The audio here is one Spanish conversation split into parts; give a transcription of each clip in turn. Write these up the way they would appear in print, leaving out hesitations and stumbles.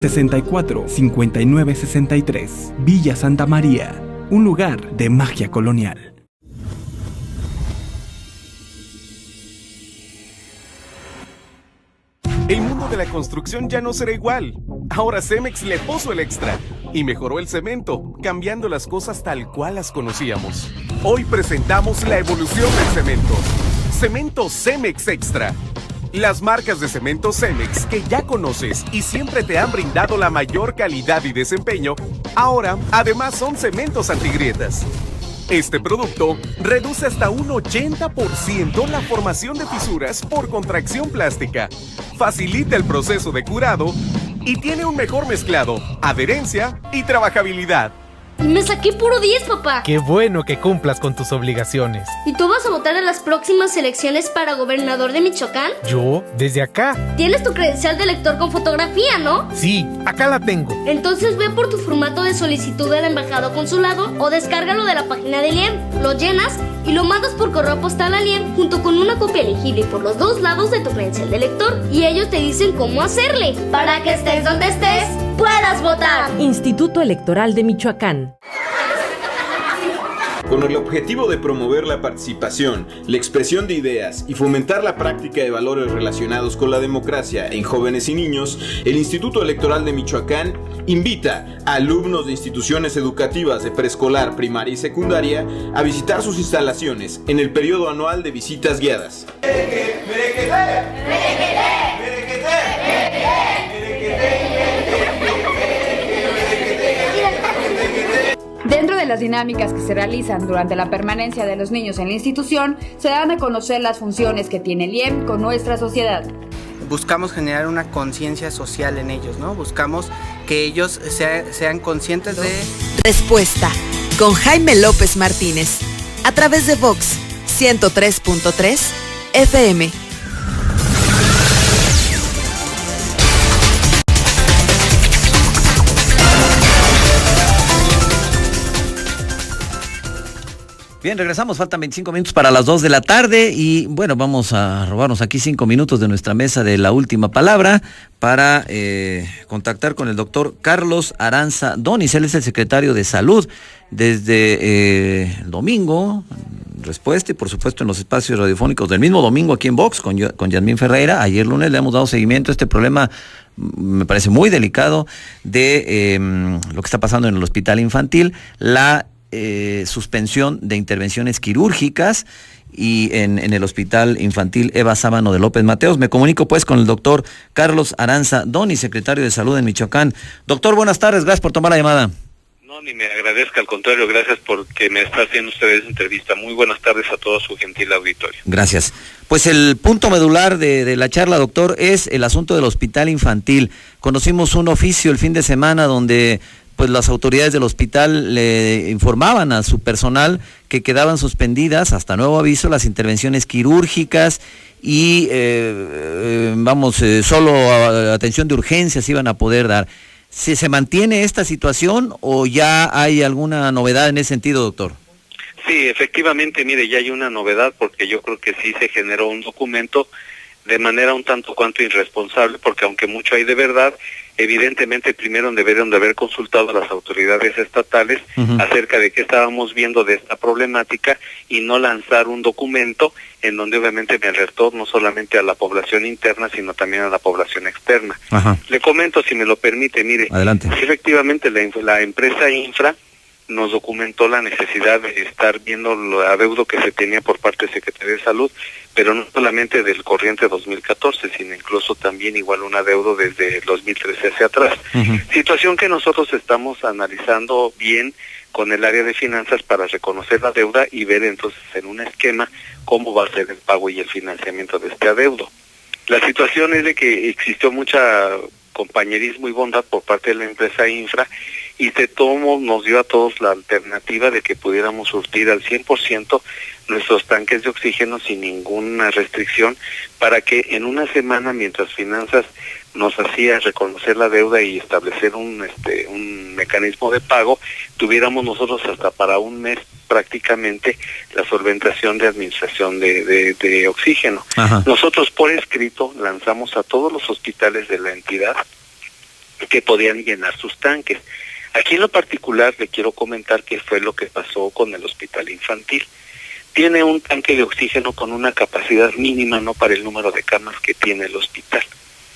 64 59 63. Villa Santa María, un lugar de magia colonial. El mundo de la construcción ya no será igual. Ahora Cemex le puso el extra y mejoró el cemento, cambiando las cosas tal cual las conocíamos. Hoy presentamos la evolución del cemento. Cemento Cemex Extra. Las marcas de cemento Cemex que ya conoces y siempre te han brindado la mayor calidad y desempeño, ahora además son cementos antigrietas. Este producto reduce hasta un 80% la formación de fisuras por contracción plástica, facilita el proceso de curado y tiene un mejor mezclado, adherencia y trabajabilidad. Y me saqué puro 10, papá. Qué bueno que cumplas con tus obligaciones. ¿Y tú vas a votar en las próximas elecciones para gobernador de Michoacán? ¿Yo? ¿Desde acá? Tienes tu credencial de elector con fotografía, ¿no? Sí, acá la tengo. Entonces ve por tu formato de solicitud de la embajada o consulado o descárgalo de la página del IEM. Lo llenas y lo mandas por correo postal al IEM junto con una copia elegible por los dos lados de tu credencial de elector. Y ellos te dicen cómo hacerle. Para que estés donde estés, puedas votar. Instituto Electoral de Michoacán. Con el objetivo de promover la participación, la expresión de ideas y fomentar la práctica de valores relacionados con la democracia en jóvenes y niños, el Instituto Electoral de Michoacán invita a alumnos de instituciones educativas de preescolar, primaria y secundaria a visitar sus instalaciones en el periodo anual de visitas guiadas. Dentro de las dinámicas que se realizan durante la permanencia de los niños en la institución, se dan a conocer las funciones que tiene el IEM con nuestra sociedad. Buscamos generar una conciencia social en ellos, ¿no? Buscamos que ellos sean conscientes de... Respuesta, con Jaime López Martínez, a través de Vox 103.3 FM. Bien, regresamos, faltan 25 minutos para las 2 de la tarde y bueno, vamos a robarnos aquí 5 minutos de nuestra mesa de la última palabra para contactar con el doctor Carlos Aranza Donis. Él es el secretario de Salud desde el domingo, respuesta y por supuesto en los espacios radiofónicos del mismo domingo aquí en Vox con Yasmín Ferreira. Ayer lunes le hemos dado seguimiento a este problema, me parece muy delicado, de lo que está pasando en el hospital infantil, la suspensión de intervenciones quirúrgicas y en el Hospital Infantil Eva Sábano de López Mateos. Me comunico pues con el doctor Carlos Aranza Donis, secretario de Salud en Michoacán. Doctor, buenas tardes, gracias por tomar la llamada. No, ni me agradezca, al contrario, gracias porque me está haciendo usted esa entrevista. Muy buenas tardes a todo su gentil auditorio. Gracias. Pues el punto medular de la charla, doctor, es el asunto del Hospital Infantil. Conocimos un oficio el fin de semana donde pues las autoridades del hospital le informaban a su personal que quedaban suspendidas hasta nuevo aviso las intervenciones quirúrgicas y solo atención de urgencias iban a poder dar. ¿Se mantiene esta situación o ya hay alguna novedad en ese sentido, doctor? Sí, efectivamente, mire, ya hay una novedad porque yo creo que sí se generó un documento de manera un tanto cuanto irresponsable, porque aunque mucho hay de verdad, evidentemente primero deberían de haber consultado a las autoridades estatales acerca de qué estábamos viendo de esta problemática y no lanzar un documento en donde obviamente me alertó no solamente a la población interna, sino también a la población externa. Le comento, si me lo permite, mire, adelante. Sí, efectivamente la empresa Infra nos documentó la necesidad de estar viendo el adeudo que se tenía por parte de Secretaría de Salud, pero no solamente del corriente 2014, sino incluso también igual un adeudo desde el 2013 hacia atrás. Situación que nosotros estamos analizando bien con el área de finanzas para reconocer la deuda y ver entonces en un esquema cómo va a ser el pago y el financiamiento de este adeudo. La situación es de que existió mucha compañerismo y bondad por parte de la empresa Infra y nos dio a todos la alternativa de que pudiéramos surtir al 100% nuestros tanques de oxígeno sin ninguna restricción para que en una semana, mientras finanzas nos hacía reconocer la deuda y establecer un mecanismo de pago, tuviéramos nosotros hasta para un mes prácticamente la solventación de administración de oxígeno. Nosotros por escrito lanzamos a todos los hospitales de la entidad que podían llenar sus tanques. Aquí en lo particular le quiero comentar qué fue lo que pasó con el hospital infantil. Tiene un tanque de oxígeno con una capacidad mínima, no para el número de camas que tiene el hospital.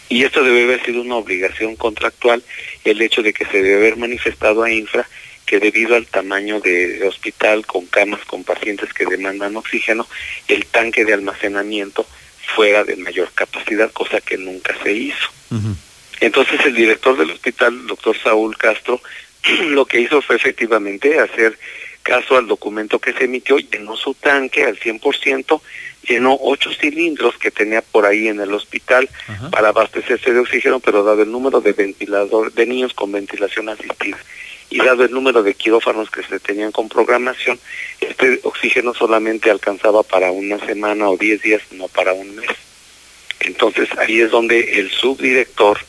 Y esto debe haber sido una obligación contractual, el hecho de que se debe haber manifestado a Infra que debido al tamaño de hospital con camas con pacientes que demandan oxígeno, el tanque de almacenamiento fuera de mayor capacidad, cosa que nunca se hizo. Uh-huh. Entonces el director del hospital, doctor Saúl Castro, lo que hizo fue efectivamente hacer caso al documento que se emitió, llenó su tanque al 100%, llenó 8 cilindros que tenía por ahí en el hospital uh-huh. para abastecerse de oxígeno, pero dado el número de niños con ventilación asistida y dado el número de quirófanos que se tenían con programación, este oxígeno solamente alcanzaba para una semana o 10 días, no para un mes. Entonces ahí es donde el subdirector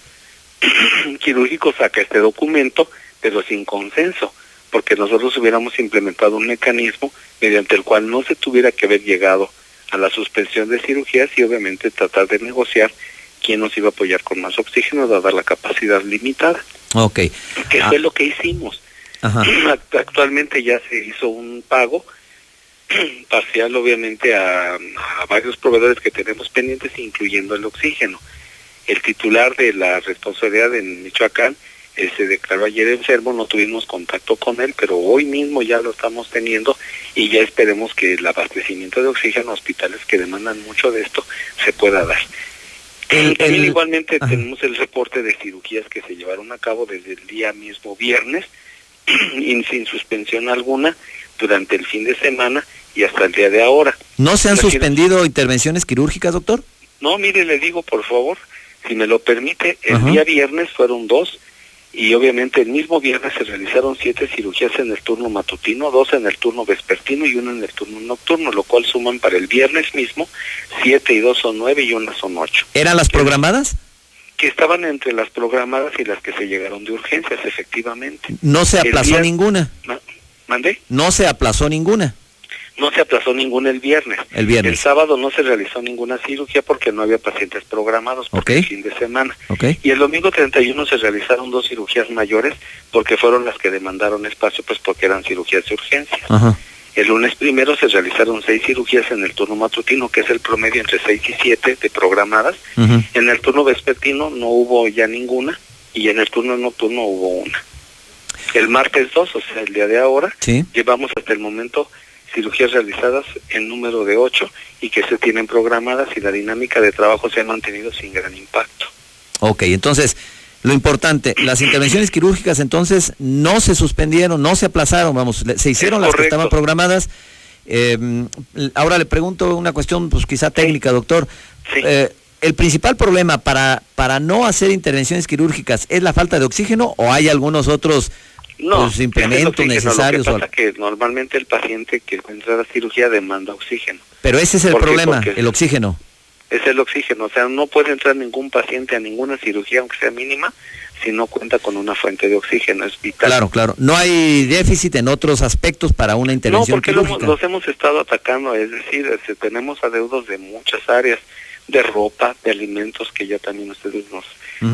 quirúrgico saca este documento, pero sin consenso, porque nosotros hubiéramos implementado un mecanismo mediante el cual no se tuviera que haber llegado a la suspensión de cirugías y obviamente tratar de negociar quién nos iba a apoyar con más oxígeno, dada la capacidad limitada. Okay. Que fue lo que hicimos. Ajá. Actualmente ya se hizo un pago parcial, obviamente, a varios proveedores que tenemos pendientes, incluyendo el oxígeno. El titular de la responsabilidad en Michoacán se declaró ayer enfermo, no tuvimos contacto con él, pero hoy mismo ya lo estamos teniendo y ya esperemos que el abastecimiento de oxígeno a hospitales que demandan mucho de esto se pueda dar. También igualmente tenemos el reporte de cirugías que se llevaron a cabo desde el día mismo viernes y sin suspensión alguna durante el fin de semana y hasta el día de ahora. ¿No se han suspendido intervenciones quirúrgicas, doctor? No, mire, le digo por favor, si me lo permite, el día viernes fueron 2 y obviamente el mismo viernes se realizaron 7 cirugías en el turno matutino, 2 en el turno vespertino y 1 en el turno nocturno, lo cual suman para el viernes mismo 7 y 2 son 9 y 1 son 8. ¿Eran las programadas? Que estaban entre las programadas y las que se llegaron de urgencias, efectivamente. ¿No se aplazó ninguna? ¿Mandé? ¿No se aplazó ninguna? No se aplazó ninguna el viernes. El sábado no se realizó ninguna cirugía porque no había pacientes programados porque el fin de semana. Y el domingo 31 se realizaron 2 cirugías mayores porque fueron las que demandaron espacio, pues porque eran cirugías de urgencia. Ajá. El lunes primero se realizaron 6 cirugías en el turno matutino, que es el promedio entre 6 y 7 de programadas. Uh-huh. En el turno vespertino no hubo ya ninguna y en el turno nocturno hubo una. El martes 2, o sea, el día de ahora, llevamos hasta el momento cirugías realizadas en número de 8 y que se tienen programadas y la dinámica de trabajo se ha mantenido sin gran impacto. Ok, entonces, lo importante, las intervenciones quirúrgicas entonces no se suspendieron, no se aplazaron, vamos, se hicieron las que estaban programadas. Ahora le pregunto una cuestión, pues quizá técnica, doctor. Sí. ¿El principal problema para no hacer intervenciones quirúrgicas es la falta de oxígeno o hay algunos otros implementos necesarios? Lo que pasa que normalmente el paciente que entra a la cirugía demanda oxígeno. Pero ese es el problema, el oxígeno. Es el oxígeno, o sea, no puede entrar ningún paciente a ninguna cirugía, aunque sea mínima, si no cuenta con una fuente de oxígeno, es vital. Claro. No hay déficit en otros aspectos para una intervención quirúrgica. No, porque los hemos estado atacando, es decir, tenemos adeudos de muchas áreas, de ropa, de alimentos, que ya también ustedes nos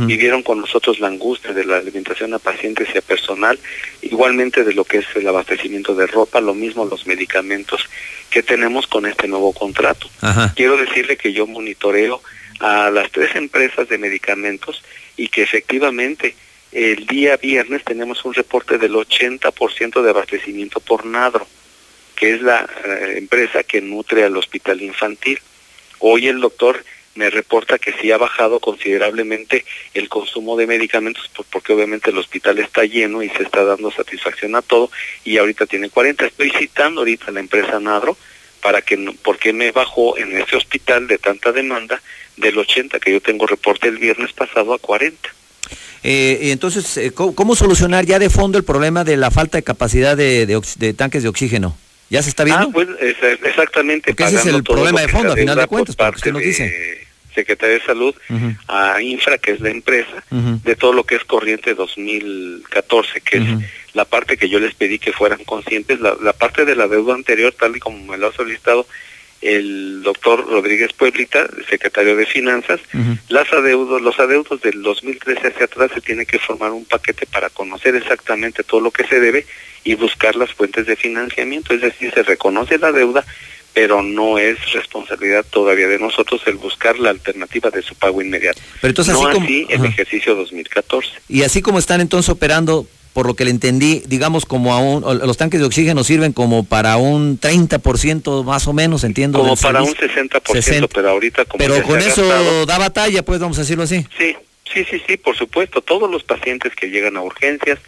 vivieron con nosotros la angustia de la alimentación a pacientes y a personal, igualmente de lo que es el abastecimiento de ropa, lo mismo los medicamentos que tenemos con este nuevo contrato. Ajá. Quiero decirle que yo monitoreo a las 3 empresas de medicamentos y que efectivamente el día viernes tenemos un reporte del 80% de abastecimiento por Nadro, que es la empresa que nutre al hospital infantil. Hoy el doctor me reporta que sí ha bajado considerablemente el consumo de medicamentos porque obviamente el hospital está lleno y se está dando satisfacción a todo y ahorita tiene 40. Estoy citando ahorita a la empresa Nadro para que porque me bajó en ese hospital de tanta demanda del 80 que yo tengo reporte el viernes pasado a 40. Entonces, ¿cómo solucionar ya de fondo el problema de la falta de capacidad de tanques de oxígeno? ¿Ya se está viendo? Pues exactamente. Porque ese es el problema de fondo, a final de cuentas, porque usted nos dice. Secretaría de Salud, a Infra, que es la empresa, de todo lo que es corriente 2014, que es la parte que yo les pedí que fueran conscientes, la parte de la deuda anterior, tal y como me lo ha solicitado, el doctor Rodríguez Pueblita, secretario de Finanzas. Los adeudos del 2013 hacia atrás se tiene que formar un paquete para conocer exactamente todo lo que se debe y buscar las fuentes de financiamiento, es decir, se reconoce la deuda, pero no es responsabilidad todavía de nosotros el buscar la alternativa de su pago inmediato. Pero entonces, no así el ejercicio 2014. Y así como están entonces operando, por lo que le entendí, digamos como los tanques de oxígeno sirven como para un 30% más o menos, entiendo. Como para un 60%, pero ahorita como pero con eso gastado, da batalla, pues, vamos a decirlo así. Sí, por supuesto. Todos los pacientes que llegan a urgencias,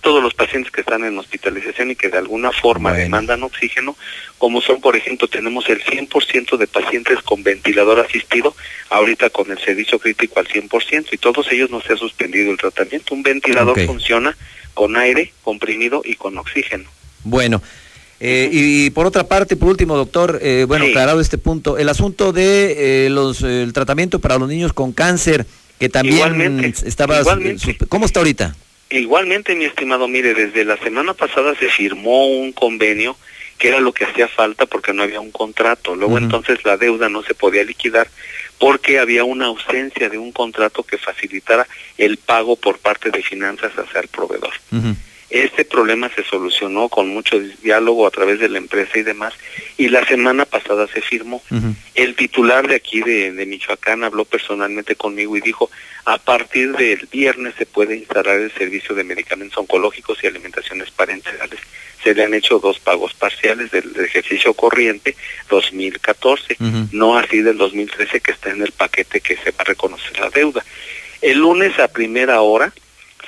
todos los pacientes que están en hospitalización y que de alguna forma demandan oxígeno, como son, por ejemplo, tenemos el 100% de pacientes con ventilador asistido, ahorita con el servicio crítico al 100%, y todos ellos no se ha suspendido el tratamiento. Un ventilador funciona con aire comprimido y con oxígeno. Bueno. Y por otra parte, por último, doctor, aclarado este punto, el asunto de el tratamiento para los niños con cáncer, que también igualmente. ¿Cómo está ahorita? Igualmente, mi estimado, mire, desde la semana pasada se firmó un convenio que era lo que hacía falta porque no había un contrato. Luego entonces la deuda no se podía liquidar porque había una ausencia de un contrato que facilitara el pago por parte de finanzas hacia el proveedor. Este problema se solucionó con mucho diálogo a través de la empresa y demás, y la semana pasada se firmó. El titular de aquí de Michoacán habló personalmente conmigo y dijo, a partir del viernes se puede instalar el servicio de medicamentos oncológicos y alimentaciones parentales. Se le han hecho 2 pagos parciales del ejercicio corriente 2014, no así del 2013 que está en el paquete que se va a reconocer la deuda. El lunes a primera hora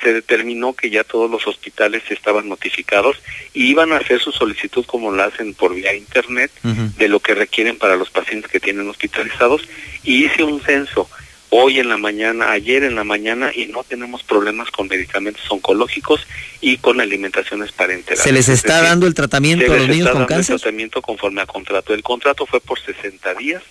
se determinó que ya todos los hospitales estaban notificados y iban a hacer su solicitud como la hacen por vía internet de lo que requieren para los pacientes que tienen hospitalizados, y hice un censo ayer en la mañana, y no tenemos problemas con medicamentos oncológicos y con alimentaciones parentales. ¿Se les está dando el tratamiento a los niños con cáncer? El tratamiento conforme a contrato. El contrato fue por 60 días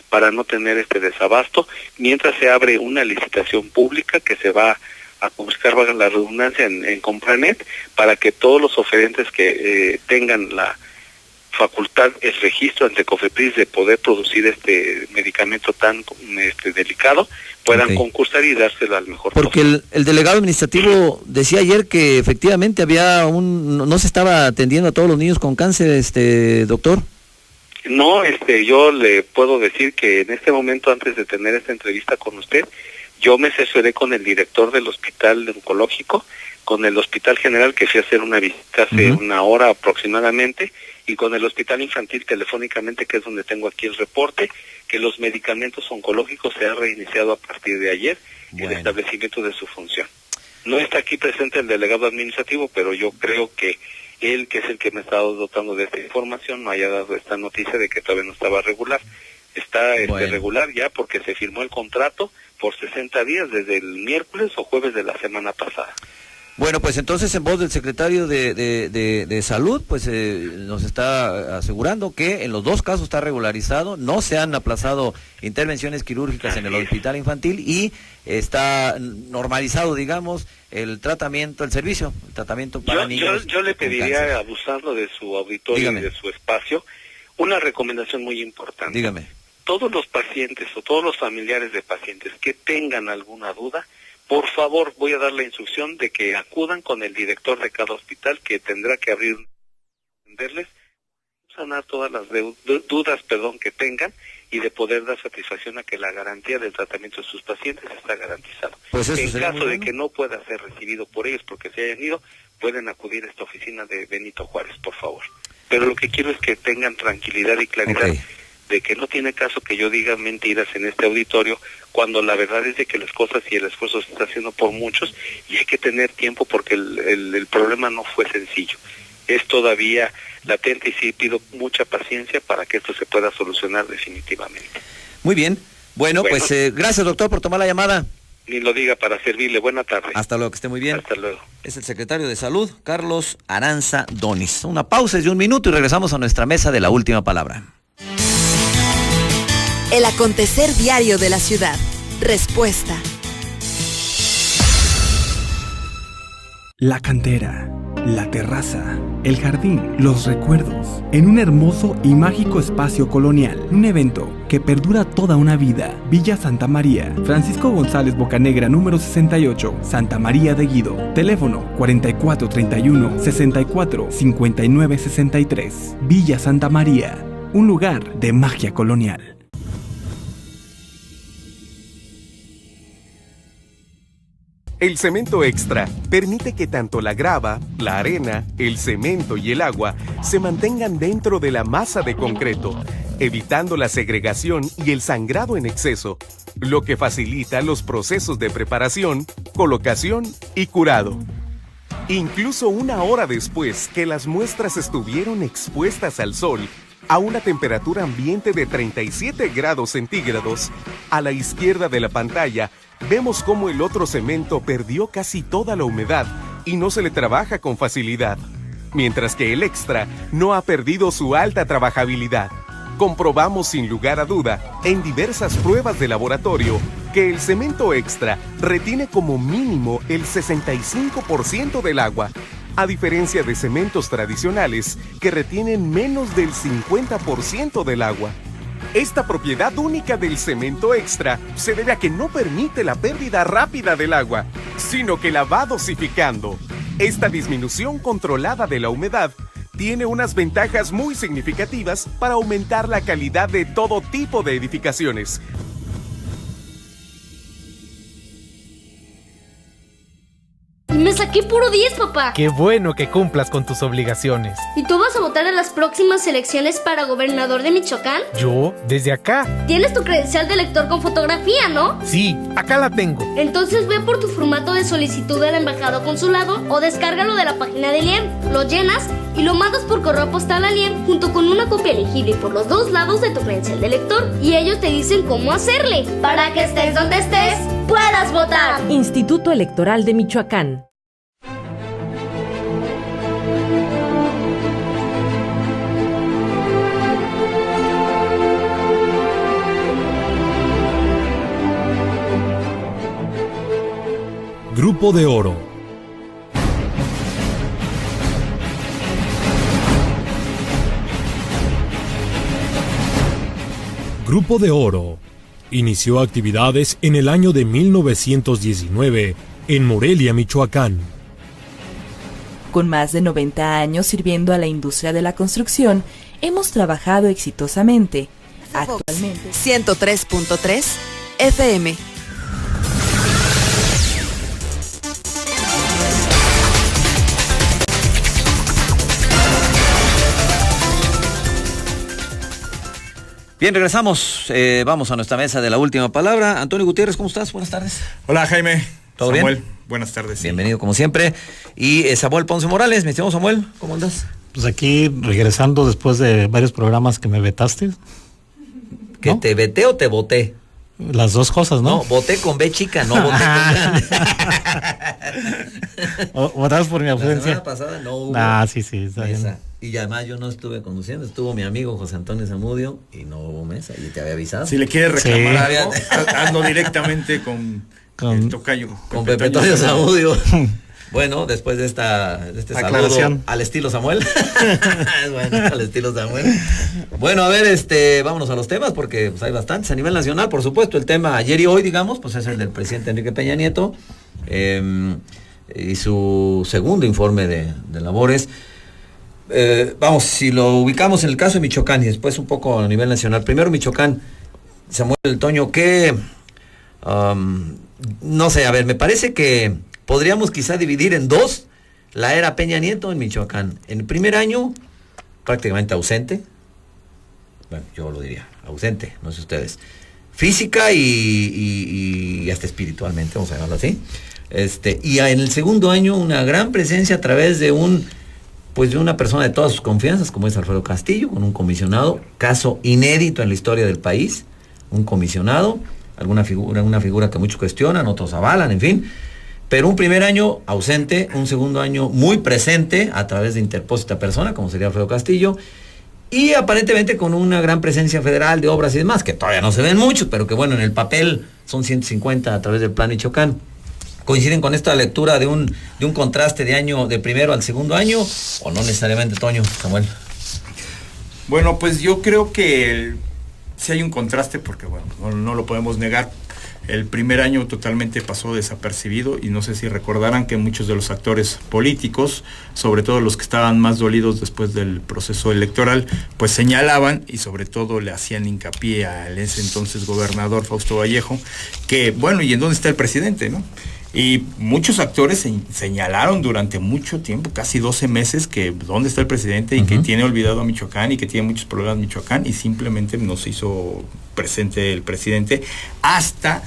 para no tener este desabasto, mientras se abre una licitación pública que se va a buscar, valga la redundancia, en Compranet, para que todos los oferentes que tengan la facultad, el registro ante COFEPRIS de poder producir este medicamento tan delicado, puedan concursar y dárselo al mejor. Porque el delegado administrativo decía ayer que efectivamente no se estaba atendiendo a todos los niños con cáncer, doctor. No, yo le puedo decir que en este momento, antes de tener esta entrevista con usted, yo me asesoré con el director del hospital oncológico, con el hospital general, que fui a hacer una visita hace una hora aproximadamente, y con el hospital infantil telefónicamente, que es donde tengo aquí el reporte, que los medicamentos oncológicos se han reiniciado a partir de ayer, el establecimiento de su función. No está aquí presente el delegado administrativo, pero yo creo que él, que es el que me ha estado dotando de esta información, no haya dado esta noticia de que todavía no estaba regular. Está regular ya porque se firmó el contrato por 60 días desde el miércoles o jueves de la semana pasada. Bueno, pues entonces, en voz del secretario de Salud, pues nos está asegurando que en los 2 casos está regularizado, no se han aplazado intervenciones quirúrgicas en el hospital infantil y está normalizado, digamos, el tratamiento, el tratamiento para niños. Yo le pediría, abusando de su auditorio y de su espacio, una recomendación muy importante. Dígame. Todos los pacientes o todos los familiares de pacientes que tengan alguna duda, por favor, voy a dar la instrucción de que acudan con el director de cada hospital, que tendrá que atenderles, sanar todas las dudas que tengan, y de poder dar satisfacción a que la garantía del tratamiento de sus pacientes está garantizado. Pues eso, en caso de que no pueda ser recibido por ellos porque se hayan ido, pueden acudir a esta oficina de Benito Juárez, por favor. Pero lo que quiero es que tengan tranquilidad y claridad de que no tiene caso que yo diga mentiras en este auditorio, cuando la verdad es de que las cosas y el esfuerzo se está haciendo por muchos, y hay que tener tiempo porque el problema no fue sencillo. Es todavía latente y sí pido mucha paciencia para que esto se pueda solucionar definitivamente. Muy bien. Bueno, pues gracias, doctor, por tomar la llamada. Ni lo diga, para servirle. Buena tarde. Hasta luego, que esté muy bien. Hasta luego. Es el secretario de Salud, Carlos Aranza Donis. Una pausa de 1 minuto y regresamos a nuestra mesa de la última palabra. El acontecer diario de la ciudad. Respuesta. La cantera. la terraza, el jardín, los recuerdos, en un hermoso y mágico espacio colonial. Un evento que perdura toda una vida. Villa Santa María, Francisco González Bocanegra, número 68, Santa María de Guido. Teléfono 4431-645963. Villa Santa María, un lugar de magia colonial. El cemento extra permite que tanto la grava, la arena, el cemento y el agua se mantengan dentro de la masa de concreto, evitando la segregación y el sangrado en exceso, lo que facilita los procesos de preparación, colocación y curado. Incluso una hora después que las muestras estuvieron expuestas al sol, a una temperatura ambiente de 37 grados centígrados, a la izquierda de la pantalla, vemos cómo el otro cemento perdió casi toda la humedad y no se le trabaja con facilidad, mientras que el extra no ha perdido su alta trabajabilidad. Comprobamos sin lugar a duda, en diversas pruebas de laboratorio, que el cemento extra retiene como mínimo el 65% del agua, a diferencia de cementos tradicionales que retienen menos del 50% del agua. Esta propiedad única del cemento extra se debe a que no permite la pérdida rápida del agua, sino que la va dosificando. Esta disminución controlada de la humedad tiene unas ventajas muy significativas para aumentar la calidad de todo tipo de edificaciones. Me saqué puro 10, papá. Qué bueno que cumplas con tus obligaciones. ¿Y tú vas a votar en las próximas elecciones para gobernador de Michoacán? ¿Yo? ¿Desde acá? Tienes tu credencial de lector con fotografía, ¿no? Sí, acá la tengo. Entonces ve por tu formato de solicitud de la embajada o consulado o descárgalo de la página del IEM. Lo llenas y lo mandas por correo postal al IEM junto con una copia elegible por los dos lados de tu credencial de lector. Y ellos te dicen cómo hacerle. Para que estés donde estés, puedas votar. Instituto Electoral de Michoacán. Grupo de Oro. Grupo de Oro inició actividades en el año de 1919 en Morelia, Michoacán. Con más de 90 años sirviendo a la industria de la construcción, hemos trabajado exitosamente. Actualmente 103.3 FM. Bien, regresamos. Vamos a nuestra mesa de la última palabra. Antonio Gutiérrez, ¿cómo estás? Buenas tardes. Hola, Jaime. ¿Todo Samuel, bien? Buenas tardes. Bienvenido, como siempre. Y Samuel Ponce Morales, mi estimado Samuel, ¿cómo andas? Pues aquí, regresando después de varios programas que me vetaste. ¿Que no? ¿Te veté o te voté? Las dos cosas, ¿no? No, voté con B chica, no voté con grande. ¿Votabas por mi ausencia? La semana pasada no hubo sí, está bien. Y además yo no estuve conduciendo, estuvo mi amigo José Antonio Zamudio y no hubo mesa, y te había avisado. Si le quieres reclamar algo, hazlo directamente con el tocayo. Con Pepe Antonio Zamudio. Bueno, después de este saludo al estilo Samuel. Bueno, al estilo Samuel. Bueno, a ver, vámonos a los temas, porque pues, hay bastantes a nivel nacional, por supuesto. El tema ayer y hoy, digamos, pues es el del presidente Enrique Peña Nieto y su segundo informe de labores. Vamos, si lo ubicamos en el caso de Michoacán y después un poco a nivel nacional. Primero Michoacán, Samuel Toño, que no sé, a ver, me parece que podríamos quizá dividir en dos la era Peña Nieto en Michoacán. En el primer año, prácticamente ausente. Bueno, yo lo diría, ausente, no sé ustedes. Física y hasta espiritualmente, vamos a llamarlo así. Y en el segundo año, una gran presencia a través de de una persona de todas sus confianzas, como es Alfredo Castillo, con un comisionado, caso inédito en la historia del país, un comisionado, una figura que muchos cuestionan, otros avalan, en fin. Pero un primer año ausente, un segundo año muy presente a través de interpósita persona, como sería Alfredo Castillo, y aparentemente con una gran presencia federal de obras y demás, que todavía no se ven muchos, pero que bueno, en el papel son 150 a través del Plan Michoacán. ¿Coinciden con esta lectura de un contraste de primero al segundo año? ¿O no necesariamente, Toño, Samuel? Bueno, pues yo creo que sí hay un contraste porque, bueno, no lo podemos negar. El primer año totalmente pasó desapercibido y no sé si recordarán que muchos de los actores políticos, sobre todo los que estaban más dolidos después del proceso electoral, pues señalaban y sobre todo le hacían hincapié al ese entonces gobernador Fausto Vallejo, que bueno, ¿y en dónde está el presidente, no? Y muchos actores señalaron durante mucho tiempo, casi 12 meses, que dónde está el presidente y que tiene olvidado a Michoacán y que tiene muchos problemas en Michoacán, y simplemente no se hizo presente el presidente hasta,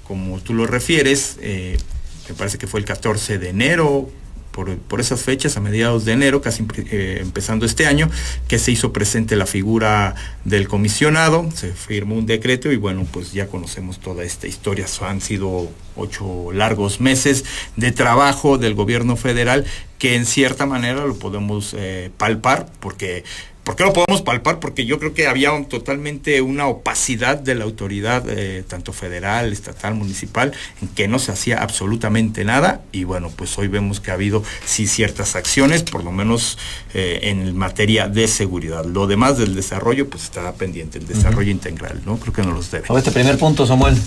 como tú lo refieres, me parece que fue el 14 de enero, por esas fechas, a mediados de enero, casi empezando este año, que se hizo presente la figura del comisionado, se firmó un decreto y bueno, pues ya conocemos toda esta historia. Han sido 8 largos meses de trabajo del gobierno federal que en cierta manera lo podemos palpar, porque ¿por qué lo podemos palpar? Porque yo creo que había totalmente una opacidad de la autoridad, tanto federal, estatal, municipal, en que no se hacía absolutamente nada, y bueno, pues hoy vemos que ha habido sí ciertas acciones, por lo menos en materia de seguridad. Lo demás del desarrollo, pues está pendiente, el desarrollo integral, ¿no? Creo que no los debe. A este primer punto, Samuel.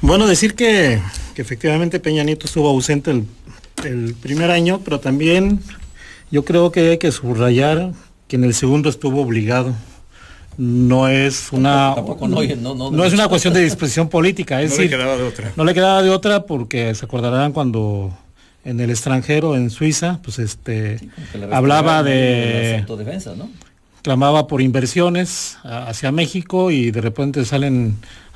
Bueno, decir que efectivamente Peña Nieto estuvo ausente el primer año, pero también yo creo que hay que subrayar que en el segundo estuvo obligado. No es una no es una cuestión de disposición política, es decir, le quedaba de otra. No le quedaba de otra, porque se acordarán cuando en el extranjero, en Suiza, pues hablaba de autodefensa, ¿no? Clamaba por inversiones hacia México y de repente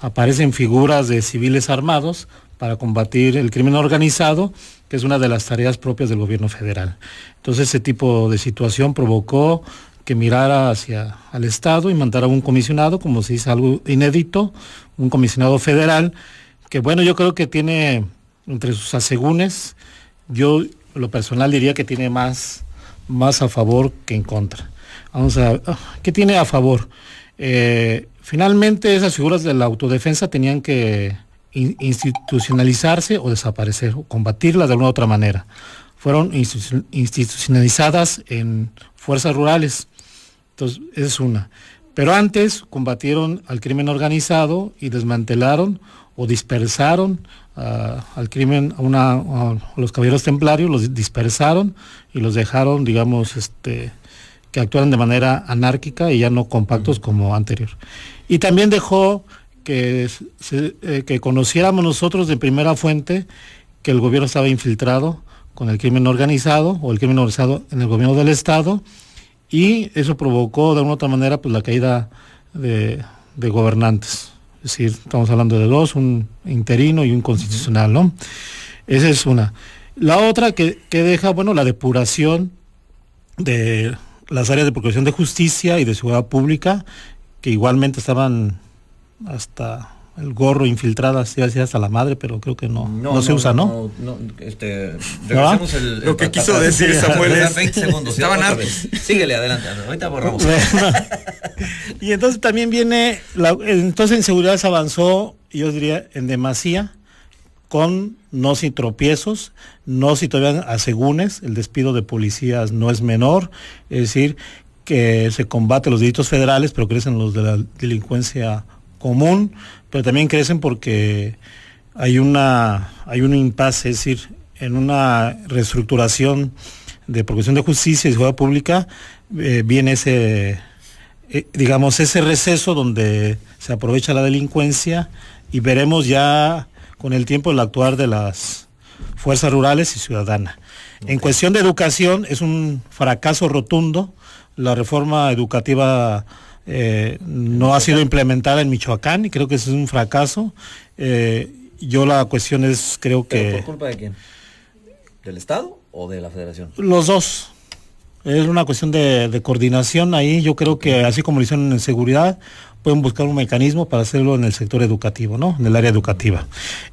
aparecen figuras de civiles armados para combatir el crimen organizado, que es una de las tareas propias del gobierno federal. Entonces ese tipo de situación provocó que mirara hacia al Estado y mandara un comisionado, como se dice, algo inédito, un comisionado federal, que bueno, yo creo que tiene entre sus asegúnes, yo lo personal diría que tiene más a favor que en contra. Vamos a, ¿qué tiene a favor? Finalmente esas figuras de la autodefensa tenían que institucionalizarse o desaparecer, o combatirlas de alguna otra manera. Fueron institucionalizadas en fuerzas rurales, entonces esa es una. Pero antes combatieron al crimen organizado y desmantelaron o dispersaron al crimen, a los caballeros templarios, los dispersaron y los dejaron, digamos, que actuaran de manera anárquica y ya no compactos como anterior. Y también dejó que conociéramos nosotros de primera fuente que el gobierno estaba infiltrado con el crimen organizado, o el crimen organizado en el gobierno del Estado, y eso provocó de alguna otra manera pues la caída de gobernantes. Es decir, estamos hablando de dos, un interino y un constitucional, ¿no? Esa es una. La otra que deja, bueno, la depuración de las áreas de procuración de justicia y de seguridad pública, que igualmente estaban hasta el gorro infiltradas, iba a decir hasta la madre, pero creo que no se usa, ¿no? Regresemos lo que quiso decir Samuel es 20 segundos. Estaban hartos. Síguele adelante, ahorita borramos. Y entonces también viene, entonces en seguridad se avanzó, yo diría, en demasía, con no sin tropiezos, no si todavía asegúnes, el despido de policías no es menor, es decir, que se combate los delitos federales, pero crecen los de la delincuencia común, pero también crecen porque hay un impasse, es decir, en una reestructuración de procuración de justicia y seguridad pública, viene ese receso donde se aprovecha la delincuencia, y veremos ya con el tiempo el actuar de las fuerzas rurales y ciudadanas. Okay. En cuestión de educación es un fracaso rotundo. La reforma educativa no ha sido implementada en Michoacán y creo que ese es un fracaso. Yo la cuestión es, creo que... ¿Por culpa de quién? ¿Del Estado o de la Federación? Los dos. Es una cuestión de coordinación ahí. Yo creo que así como lo hicieron en seguridad, pueden buscar un mecanismo para hacerlo en el sector educativo, ¿no? En el área educativa.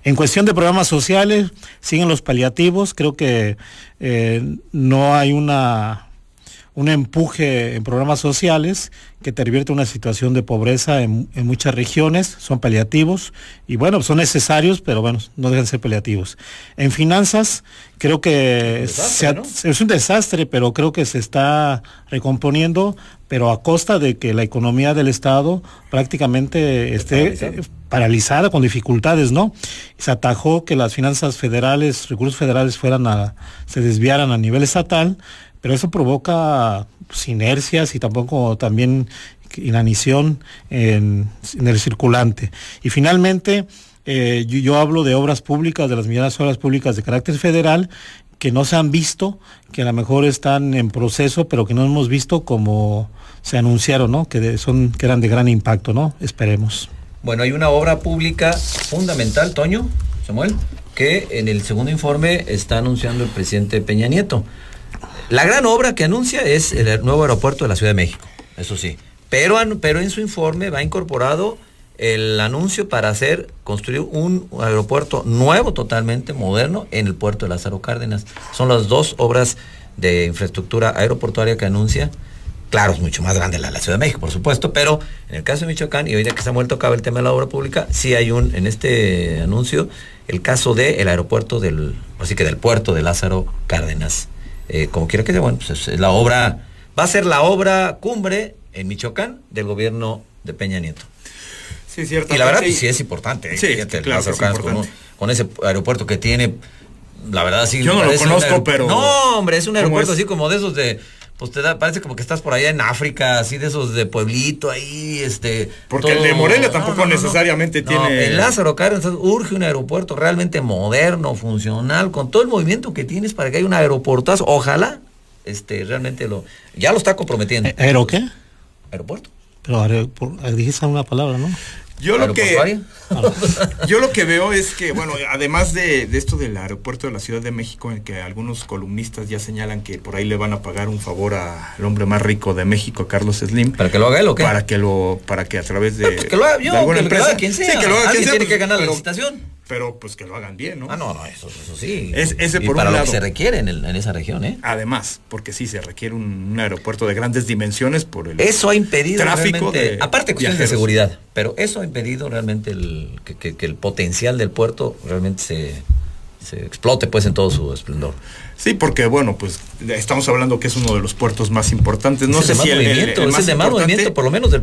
En cuestión de programas sociales, siguen los paliativos. Creo que no hay una un empuje en programas sociales que te revierte una situación de pobreza en muchas regiones, son paliativos y bueno, son necesarios, pero bueno, no dejan de ser paliativos. En finanzas, creo que es un desastre, pero creo que se está recomponiendo, pero a costa de que la economía del Estado prácticamente esté paralizada con dificultades, ¿no? Se atajó que las finanzas federales, recursos federales se desviaran a nivel estatal, pero eso provoca inercias y también inanición en el circulante. Y finalmente, yo hablo de obras públicas, de las medianas obras públicas de carácter federal, que no se han visto, que a lo mejor están en proceso, pero que no hemos visto como se anunciaron, ¿no? Que eran de gran impacto, ¿no? Esperemos. Bueno, hay una obra pública fundamental, Toño, Samuel, que en el segundo informe está anunciando el presidente Peña Nieto. La gran obra que anuncia es el nuevo aeropuerto de la Ciudad de México, eso sí. Pero en su informe va incorporado el anuncio para construir un aeropuerto nuevo, totalmente moderno, en el puerto de Lázaro Cárdenas. Son las dos obras de infraestructura aeroportuaria que anuncia. Claro, es mucho más grande la Ciudad de México, por supuesto, pero en el caso de Michoacán, y hoy que Samuel tocaba el tema de la obra pública, sí hay en este anuncio el caso del aeropuerto del puerto de Lázaro Cárdenas. Como quiera que sea, bueno, pues es la obra, va a ser la obra cumbre en Michoacán del gobierno de Peña Nieto. Sí, cierto. Y la verdad, pues sí es importante. Sí, fíjate, claro, Lázaro Cárdenas con ese aeropuerto que tiene, la verdad sí. Yo no lo conozco, pero... No, hombre, es un aeropuerto así como de esos de... Pues parece como que estás por allá en África, así de esos de pueblito ahí, Porque el de Morelia tampoco necesariamente tiene... En Lázaro Cárdenas urge un aeropuerto realmente moderno, funcional, con todo el movimiento que tienes para que haya un aeroportazo. Ojalá, realmente ya lo está comprometiendo. ¿Aero qué? Aeropuerto. Pero dijiste una palabra, ¿no? Yo lo que veo es que, bueno, además de esto del aeropuerto de la Ciudad de México, en que algunos columnistas ya señalan que por ahí le van a pagar un favor al hombre más rico de México, a Carlos Slim. ¿Para que lo haga él o qué? Para que a través de... Pues que lo haga yo, de alguna que empresa, lo haga quien sea. Sí, que lo haga quien sea, tiene que ganar la licitación. Pero pues que lo hagan bien, ¿no? No, eso sí. Ese y por para un lo lado. que se requiere en esa región, ¿eh? Además, porque sí se requiere un aeropuerto de grandes dimensiones por el eso ha impedido tráfico realmente, aparte de cuestiones de seguridad, pero eso ha impedido realmente que el potencial del puerto realmente se explote pues en todo su esplendor. Sí, porque bueno, pues estamos hablando que es uno de los puertos más importantes. No sé si es el de más movimiento, por lo menos del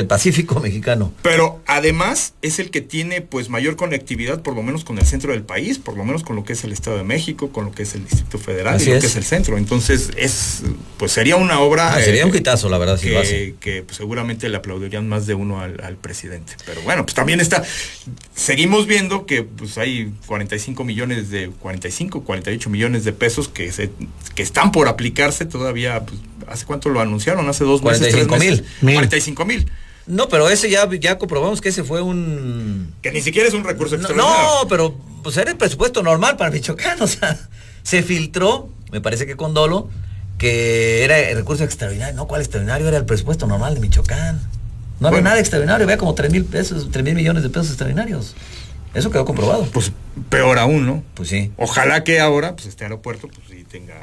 Pacífico mexicano. Pero además es el que tiene pues mayor conectividad, por lo menos con el centro del país, por lo menos con lo que es el Estado de México, con lo que es el Distrito Federal y lo que es el centro. Entonces pues sería una obra sería un hitazo, la verdad, si lo hace. Que pues, seguramente le aplaudirían más de uno al presidente. Pero bueno, pues también seguimos viendo que pues hay 48 millones de pesos que están por aplicarse todavía. Pues, ¿hace cuánto lo anunciaron? Hace 2 meses, 3 meses. 45,000. No, pero ese ya comprobamos que ese fue que ni siquiera es un recurso extraordinario. No, pero pues era el presupuesto normal para Michoacán, o sea, se filtró, me parece que con dolo, que era el recurso extraordinario. No, ¿cuál extraordinario? Era el presupuesto normal de Michoacán. No había nada extraordinario, había como 3,000 millones de pesos extraordinarios. Eso quedó comprobado. Pues peor aún, ¿no? Pues sí. Ojalá que ahora, pues este aeropuerto, pues sí tenga...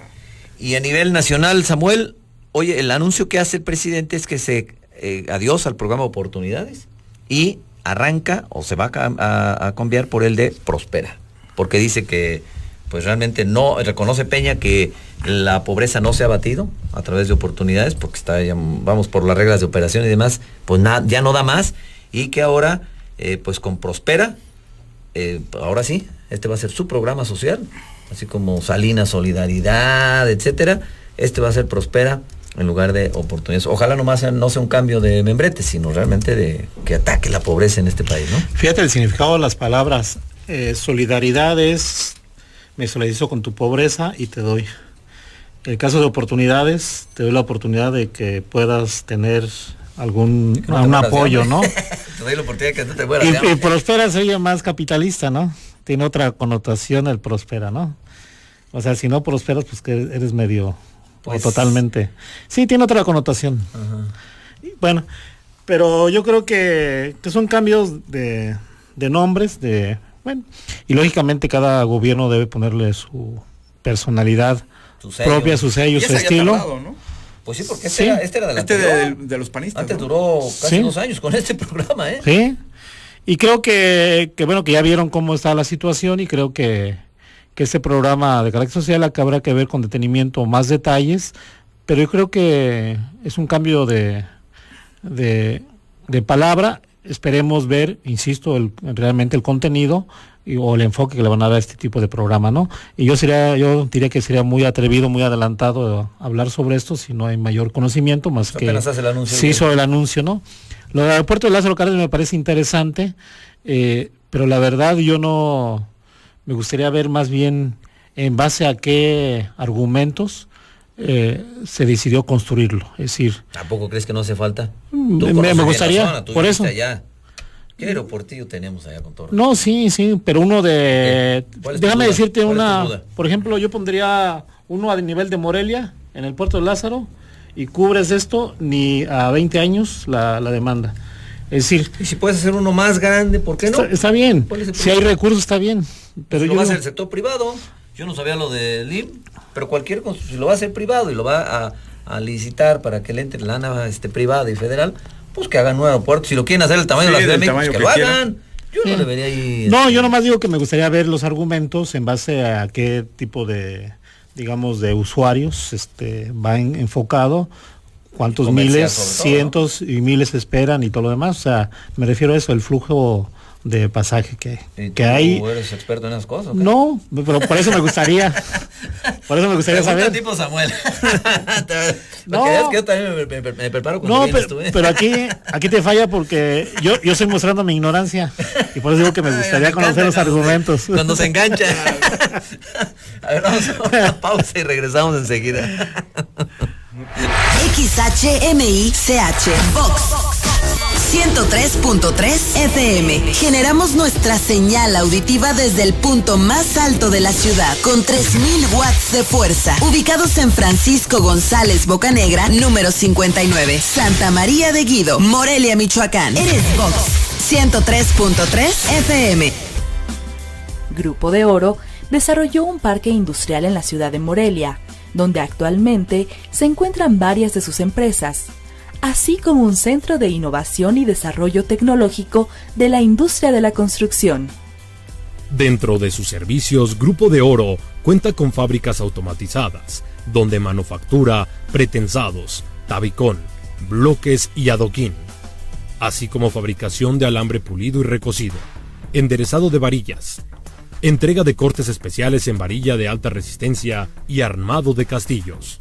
Y a nivel nacional, Samuel, oye, el anuncio que hace el presidente es que adiós al programa Oportunidades y arranca o se va a cambiar por el de Prospera. Porque dice que, pues realmente no, reconoce Peña que la pobreza no se ha batido a través de oportunidades, porque vamos por las reglas de operación y demás, pues ya no da más, y que ahora, pues con Prospera, ahora sí, este va a ser su programa social, así como Salinas Solidaridad, etcétera. Este va a ser Prospera en lugar de Oportunidades. Ojalá no sea un cambio de membrete, sino realmente que ataque la pobreza en este país, ¿no? Fíjate el significado de las palabras. Solidaridad es, me solidarizo con tu pobreza y te doy. En el caso de oportunidades, te doy la oportunidad de que puedas tener un apoyo, ¿no? Te doy la oportunidad que no te mueras. Y Prospera se oye más capitalista, ¿no? Tiene otra connotación el Prospera, ¿no? O sea, si no prosperas, pues que eres medio, pues, o totalmente. Sí, tiene otra connotación. Ajá. Y, bueno, pero yo creo que son cambios de nombres, y lógicamente cada gobierno debe ponerle su personalidad propia, su sello, su estilo. Tardado, ¿no? Pues sí, porque este era de los panistas. Antes duró casi 2 años con este programa, ¿eh? Sí. Y creo que bueno, que ya vieron cómo está la situación y creo que este programa de carácter social habrá que ver con detenimiento más detalles, pero yo creo que es un cambio de palabra. Esperemos ver, insisto, realmente el contenido o el enfoque que le van a dar a este tipo de programa, ¿no? Y yo diría que sería muy atrevido, muy adelantado hablar sobre esto si no hay mayor conocimiento, más que apenas hace el anuncio. Sí, sobre el anuncio, ¿no? Lo del aeropuerto de Lázaro Cárdenas me parece interesante, pero la verdad yo no me gustaría ver más bien en base a qué argumentos se decidió construirlo, es decir... ¿Tampoco crees que no hace falta? Me gustaría, zona, por eso. Allá. ¿Qué aeropuertillo tenemos allá con todo? No, sí, pero uno de... Déjame decirte una... Por ejemplo, yo pondría uno a nivel de Morelia, en el puerto de Lázaro, y cubres esto ni a 20 años la demanda. Es decir... Y si puedes hacer uno más grande, ¿por qué no? Está bien, si hay recursos está bien. Pero si lo va a hacer el sector privado, yo no sabía lo del IM, pero si lo va a hacer privado y lo va a licitar para que le entre lana privada y federal, pues que hagan un aeropuerto. Si lo quieren hacer el tamaño de la Ciudad de México, pues que lo hagan. Yo no debería ir... No, yo nomás digo que me gustaría ver los argumentos en base a qué tipo de, digamos, de usuarios va enfocado, cuántos miles, cientos y miles esperan y todo lo demás. O sea, me refiero a eso, el flujo de pasaje que hay. ¿Tú eres experto en esas cosas? ¿Okay? No, pero por eso me gustaría. Saber. Tipo Samuel. No, es que yo también me preparo cuando vienes tú, ¿eh? Pero aquí te falla porque yo estoy mostrando mi ignorancia y por eso digo que me gustaría conocer los argumentos. Cuando se engancha. A ver, vamos a una pausa y regresamos enseguida. XHMICH Vox 103.3 FM. Generamos nuestra señal auditiva desde el punto más alto de la ciudad, con 3,000 watts de fuerza. Ubicados en Francisco González Bocanegra, número 59, Santa María de Guido, Morelia, Michoacán. Eres Vox 103.3 FM. Grupo de Oro desarrolló un parque industrial en la ciudad de Morelia, donde actualmente se encuentran varias de sus empresas, así como un centro de innovación y desarrollo tecnológico de la industria de la construcción. Dentro de sus servicios, Grupo de Oro cuenta con fábricas automatizadas, donde manufactura pretensados, tabicón, bloques y adoquín, así como fabricación de alambre pulido y recocido, enderezado de varillas, entrega de cortes especiales en varilla de alta resistencia y armado de castillos.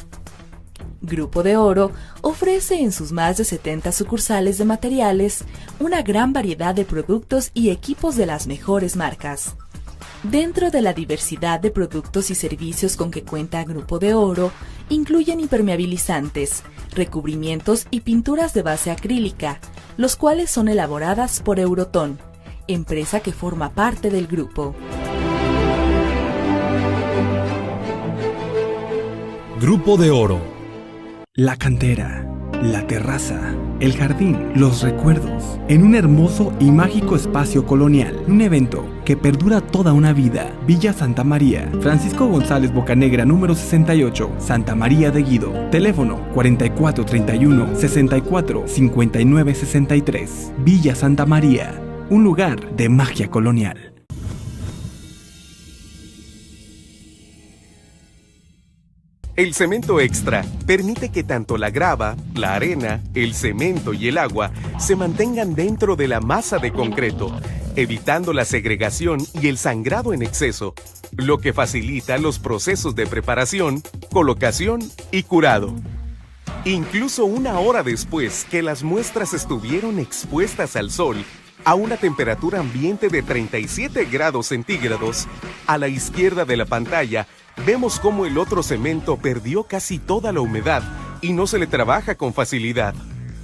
Grupo de Oro ofrece en sus más de 70 sucursales de materiales una gran variedad de productos y equipos de las mejores marcas. Dentro de la diversidad de productos y servicios con que cuenta Grupo de Oro, incluyen impermeabilizantes, recubrimientos y pinturas de base acrílica, los cuales son elaboradas por Euroton, empresa que forma parte del grupo. Grupo de Oro. La cantera, la terraza, el jardín, los recuerdos, en un hermoso y mágico espacio colonial. Un evento que perdura toda una vida. Villa Santa María, Francisco González Bocanegra, número 68, Santa María de Guido. Teléfono 4431-645963. Villa Santa María, un lugar de magia colonial. El cemento extra permite que tanto la grava, la arena, el cemento y el agua se mantengan dentro de la masa de concreto, evitando la segregación y el sangrado en exceso, lo que facilita los procesos de preparación, colocación y curado. Incluso 1 hora después que las muestras estuvieron expuestas al sol, a una temperatura ambiente de 37 grados centígrados, a la izquierda de la pantalla, vemos cómo el otro cemento perdió casi toda la humedad y no se le trabaja con facilidad,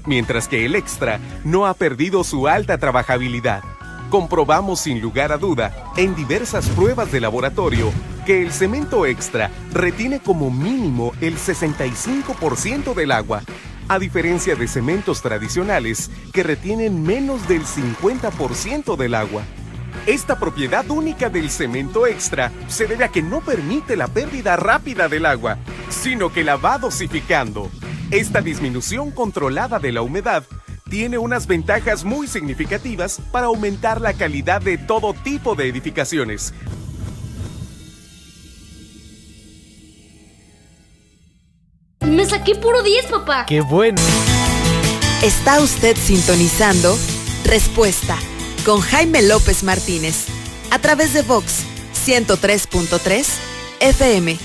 mientras que el extra no ha perdido su alta trabajabilidad. Comprobamos sin lugar a duda, en diversas pruebas de laboratorio, que el cemento extra retiene como mínimo el 65% del agua, a diferencia de cementos tradicionales que retienen menos del 50% del agua. Esta propiedad única del cemento extra se debe a que no permite la pérdida rápida del agua, sino que la va dosificando. Esta disminución controlada de la humedad tiene unas ventajas muy significativas para aumentar la calidad de todo tipo de edificaciones. Me saqué puro 10, papá. ¡Qué bueno! Está usted sintonizando Respuesta con Jaime López Martínez a través de Vox 103.3 FM.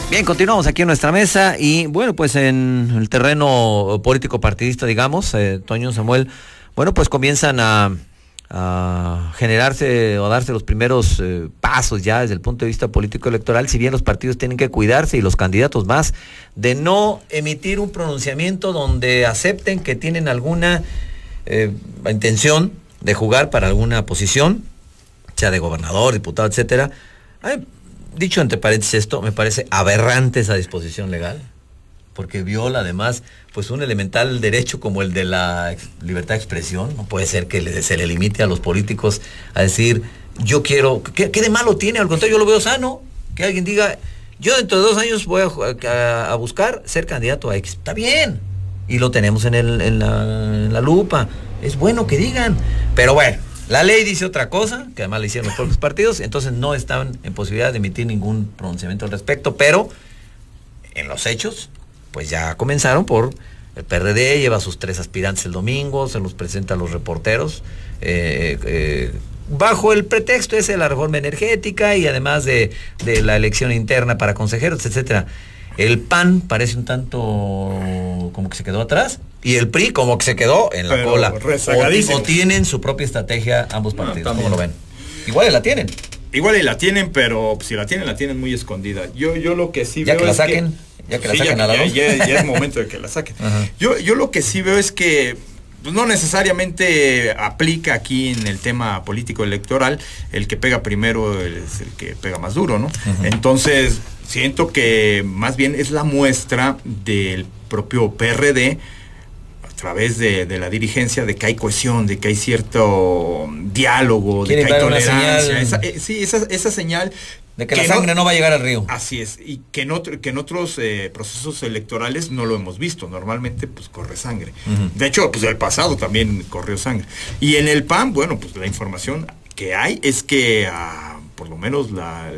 Bien, continuamos aquí en nuestra mesa y bueno, pues en el terreno político partidista, digamos, Toño, Samuel, bueno, pues comienzan a generarse o darse los primeros pasos ya desde el punto de vista político electoral, si bien los partidos tienen que cuidarse y los candidatos más, de no emitir un pronunciamiento donde acepten que tienen alguna intención de jugar para alguna posición, sea de gobernador, diputado, etcétera. Dicho entre paréntesis esto, me parece aberrante esa disposición legal, porque viola además pues un elemental derecho como el de la libertad de expresión. No puede ser que se le limite a los políticos a decir, yo quiero, ¿qué de malo tiene? Al contrario, yo lo veo sano, que alguien diga, yo dentro de 2 años voy a buscar ser candidato a X. Está bien, y lo tenemos en la lupa, es bueno que digan, pero bueno, la ley dice otra cosa, que además le hicieron los propios partidos, entonces no estaban en posibilidad de emitir ningún pronunciamiento al respecto, pero en los hechos, pues ya comenzaron por el PRD, lleva a sus 3 aspirantes el domingo, se los presenta a los reporteros, bajo el pretexto ese de la reforma energética y además de la elección interna para consejeros, etcétera. El PAN parece un tanto como que se quedó atrás y el PRI como que se quedó en la cola. O tienen su propia estrategia ambos partidos. ¿Cómo lo ven? Igual la tienen. Igual la tienen, pero si la tienen muy escondida. Yo lo que sí veo que la saquen. Ya que la saquen a la luz. Ya es momento de que la saquen. Yo lo que sí veo es que pues no necesariamente aplica aquí en el tema político electoral, el que pega primero es el que pega más duro, ¿no? Entonces, siento que más bien es la muestra del propio PRD a través de la dirigencia de que hay cohesión, de que hay cierto diálogo, de que hay tolerancia. Esa señal de que la sangre no va a llegar al río. Así es, y que en otros procesos electorales no lo hemos visto. Normalmente pues corre sangre. De hecho, pues el pasado también corrió sangre. Y en el PAN, bueno, pues la información que hay es que por lo menos la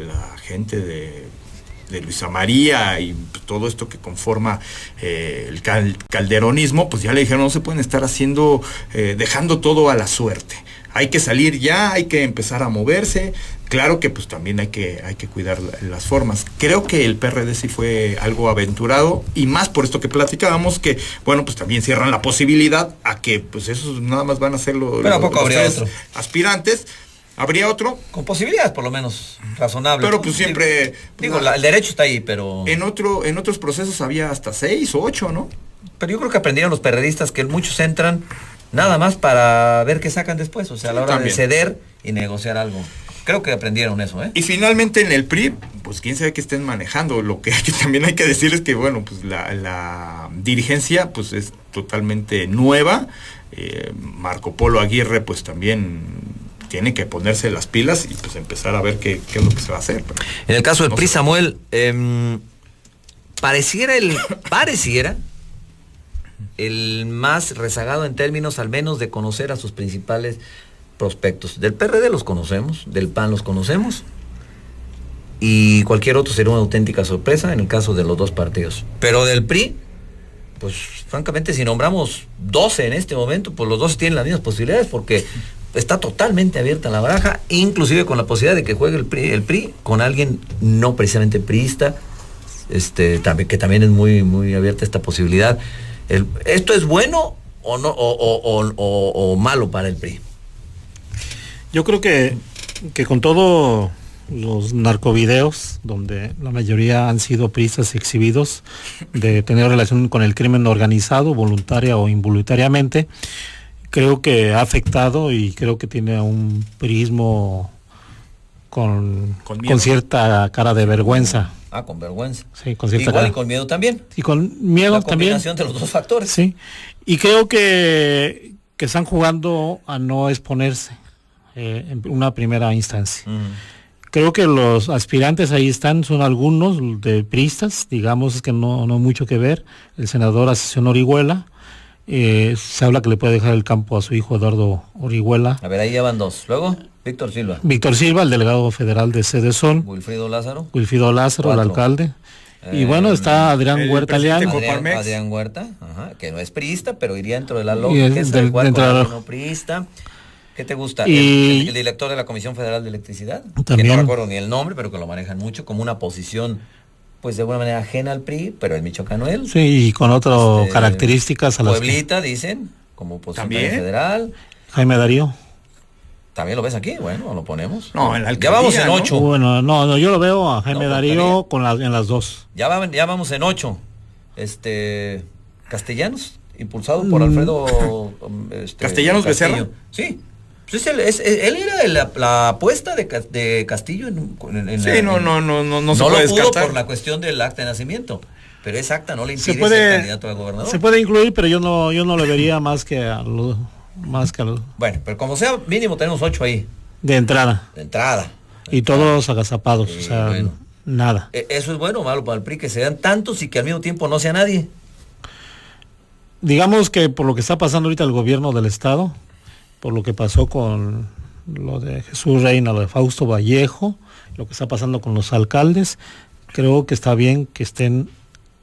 gente de Luisa María y todo esto que conforma el calderonismo, pues ya le dijeron, no se pueden estar haciendo, dejando todo a la suerte. Hay que salir ya, hay que empezar a moverse. Claro que pues también hay que cuidar las formas. Creo que el PRD sí fue algo aventurado y más por esto que platicábamos, que bueno, pues también cierran la posibilidad a que pues esos nada más van a ser los aspirantes. ¿Habría otro? Con posibilidades por lo menos razonables. Pero pues siempre... el derecho está ahí, pero... En otros procesos había hasta 6 o 8, ¿no? Pero yo creo que aprendieron los perredistas que muchos entran nada más para ver qué sacan después, o sea, a la hora de ceder y negociar algo. Creo que aprendieron eso, ¿eh? Y finalmente en el PRI, pues quién sabe qué estén manejando. Lo que también hay que decir es que, bueno, pues la dirigencia pues es totalmente nueva. Marco Polo Aguirre pues también tiene que ponerse las pilas y pues empezar a ver qué es lo que se va a hacer. Pero en el caso del PRI, Samuel, pareciera el más rezagado en términos al menos de conocer a sus principales prospectos. Del PRD los conocemos, del PAN los conocemos y cualquier otro sería una auténtica sorpresa en el caso de los dos partidos. Pero del PRI, pues francamente si nombramos 12 en este momento, pues los 12 tienen las mismas posibilidades porque está totalmente abierta la baraja, inclusive con la posibilidad de que juegue el PRI con alguien no precisamente priista, que también es muy, muy abierta esta posibilidad. ¿Esto es bueno o no o malo para el PRI? Yo creo que con todo los narcovideos, donde la mayoría han sido priistas exhibidos de tener relación con el crimen organizado, voluntaria o involuntariamente, creo que ha afectado y creo que tiene un priismo con cierta cara de vergüenza. Con vergüenza. Sí, con cierta igual cara. y con miedo también. Y con miedo la también. combinación de los dos factores. Sí. Y creo que están jugando a no exponerse en una primera instancia. Creo que los aspirantes ahí están, son algunos de priistas, digamos que no mucho que ver. El senador Ascensión Orihuela, se habla que le puede dejar el campo a su hijo Eduardo Orihuela. A ver, ahí ya van dos. Luego, Víctor Silva. Víctor Silva, el delegado federal de Sede Sol. Wilfrido Lázaro. El alcalde. Y bueno, está Adrián Huerta Leal. Adrián Huerta, que no es priista, pero iría dentro de la lógica, no priista. ¿Qué te gusta? El director de la Comisión Federal de Electricidad, también, que no recuerdo ni el nombre, pero que lo manejan mucho como una posición, pues de alguna manera ajena al PRI, pero el michoacano Sí, y con otras características a las Pueblita, dicen, como posición federal. Jaime Darío. ¿También lo ves aquí? Bueno, lo ponemos. No, en la ya vamos en 8. Bueno, no, yo lo veo a Jaime Darío en las dos. Ya vamos en 8. Castellanos, impulsado por Alfredo Castellanos Becerra. Sí. Pues él era la apuesta de Castillo no se puede descartar por la cuestión del acta de nacimiento, pero esa acta no le impide ser candidato a gobernador. Se puede incluir, pero yo no le vería más que a los. Bueno, pero como sea, mínimo tenemos 8 ahí. De entrada. Y todos agazapados, nada. ¿Eso es bueno o malo para el PRI, que se dan tantos y que al mismo tiempo no sea nadie? Digamos que por lo que está pasando ahorita el gobierno del estado, por lo que pasó con lo de Jesús Reina, lo de Fausto Vallejo, lo que está pasando con los alcaldes, creo que está bien que estén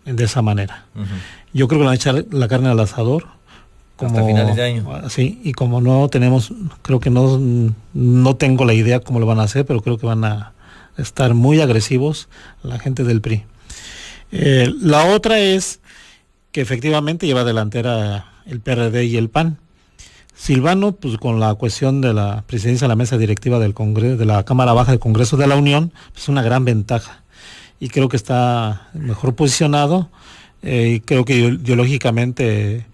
de esa manera. Yo creo que van a echar la carne al asador. Hasta finales de año. Sí, y como no tenemos, creo que no tengo la idea cómo lo van a hacer, pero creo que van a estar muy agresivos la gente del PRI. La otra es que efectivamente lleva delantera el PRD y el PAN. Silvano, pues con la cuestión de la presidencia de la mesa directiva del Congreso, de la Cámara Baja del Congreso de la Unión, pues una gran ventaja. Y creo que está mejor posicionado, y creo que ideológicamente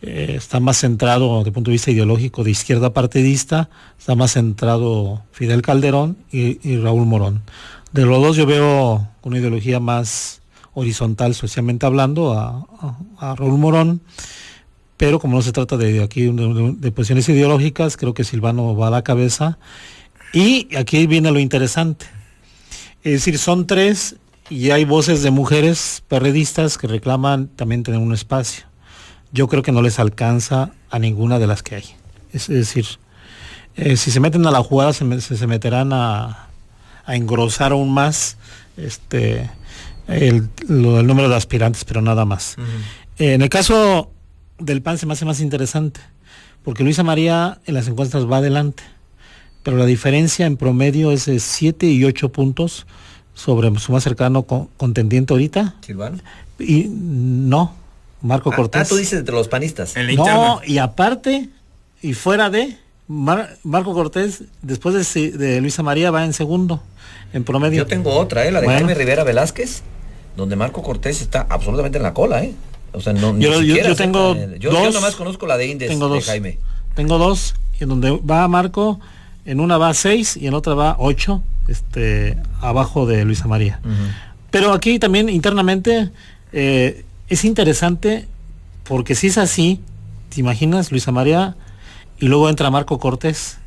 está más centrado, desde el punto de vista ideológico, de izquierda partidista, está más centrado Fidel Calderón y Raúl Morón. De los dos yo veo una ideología más horizontal, socialmente hablando, a Raúl Morón, pero como no se trata de posiciones ideológicas, creo que Silvano va a la cabeza. Y aquí viene lo interesante. Es decir, son 3 y hay voces de mujeres perredistas que reclaman también tener un espacio. Yo creo que no les alcanza a ninguna de las que hay. Es decir, si se meten a la jugada se meterán a engrosar aún más el número de aspirantes, pero nada más. En el caso del PAN se me hace más interesante, porque Luisa María en las encuestas va adelante, pero la diferencia en promedio es de 7 y 8 puntos sobre su más cercano contendiente ahorita. ¿Silvano? Y no, Marco Cortés. Tú dices entre los panistas. No, y aparte, y fuera de, Marco Cortés, después de Luisa María, va en segundo, en promedio. Yo tengo otra, la de Jaime Rivera Velázquez, donde Marco Cortés está absolutamente en la cola, O sea, yo tengo dos. Yo nomás conozco la de Indes, de Jaime. Tengo 2, en donde va Marco, en una va 6 y en otra va 8, abajo de Luisa María. Pero aquí también internamente es interesante, porque si es así, ¿te imaginas Luisa María y luego entra Marco Cortés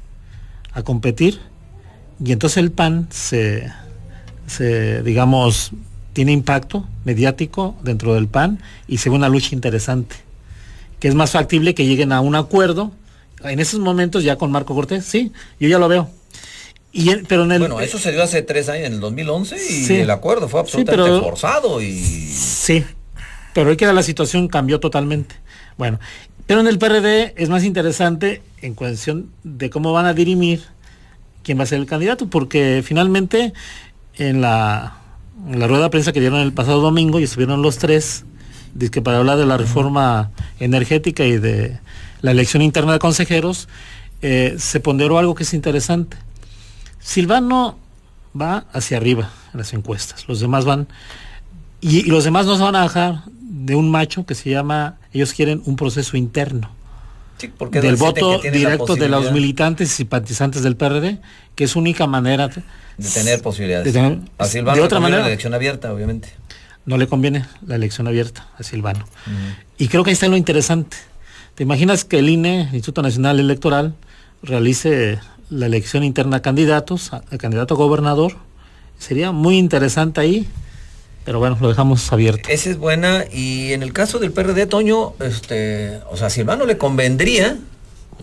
a competir? Y entonces el PAN digamos, tiene impacto mediático dentro del PAN y se ve una lucha interesante, que es más factible que lleguen a un acuerdo en esos momentos ya con Marco Cortés. Sí, yo ya lo veo. Bueno, eso se dio hace 3 años, en el 2011, y el acuerdo fue absolutamente forzado. Sí, pero hoy que la situación cambió totalmente. Bueno, pero en el PRD es más interesante en cuestión de cómo van a dirimir quién va a ser el candidato, porque finalmente en la rueda de prensa que dieron el pasado domingo y estuvieron los 3, que para hablar de la reforma energética y de la elección interna de consejeros, se ponderó algo que es interesante. Silvano va hacia arriba en las encuestas, los demás van, y los demás no se van a dejar de un macho que se llama, ellos quieren un proceso interno. Sí, porque del sienten voto que tienen la directo de los posibilidad militantes y simpatizantes del PRD, que es única manera de tener posibilidades. de tener- A Silvano de le otra conviene manera, la elección abierta, obviamente. no le conviene la elección abierta a Silvano. Y creo que ahí está lo interesante. ¿Te imaginas que el INE, Instituto Nacional Electoral, realice la elección interna a candidatos, al candidato a gobernador? Sería muy interesante ahí, pero bueno, lo dejamos abierto. Esa es buena, y en el caso del PRD, Toño, o sea, a Silvano le convendría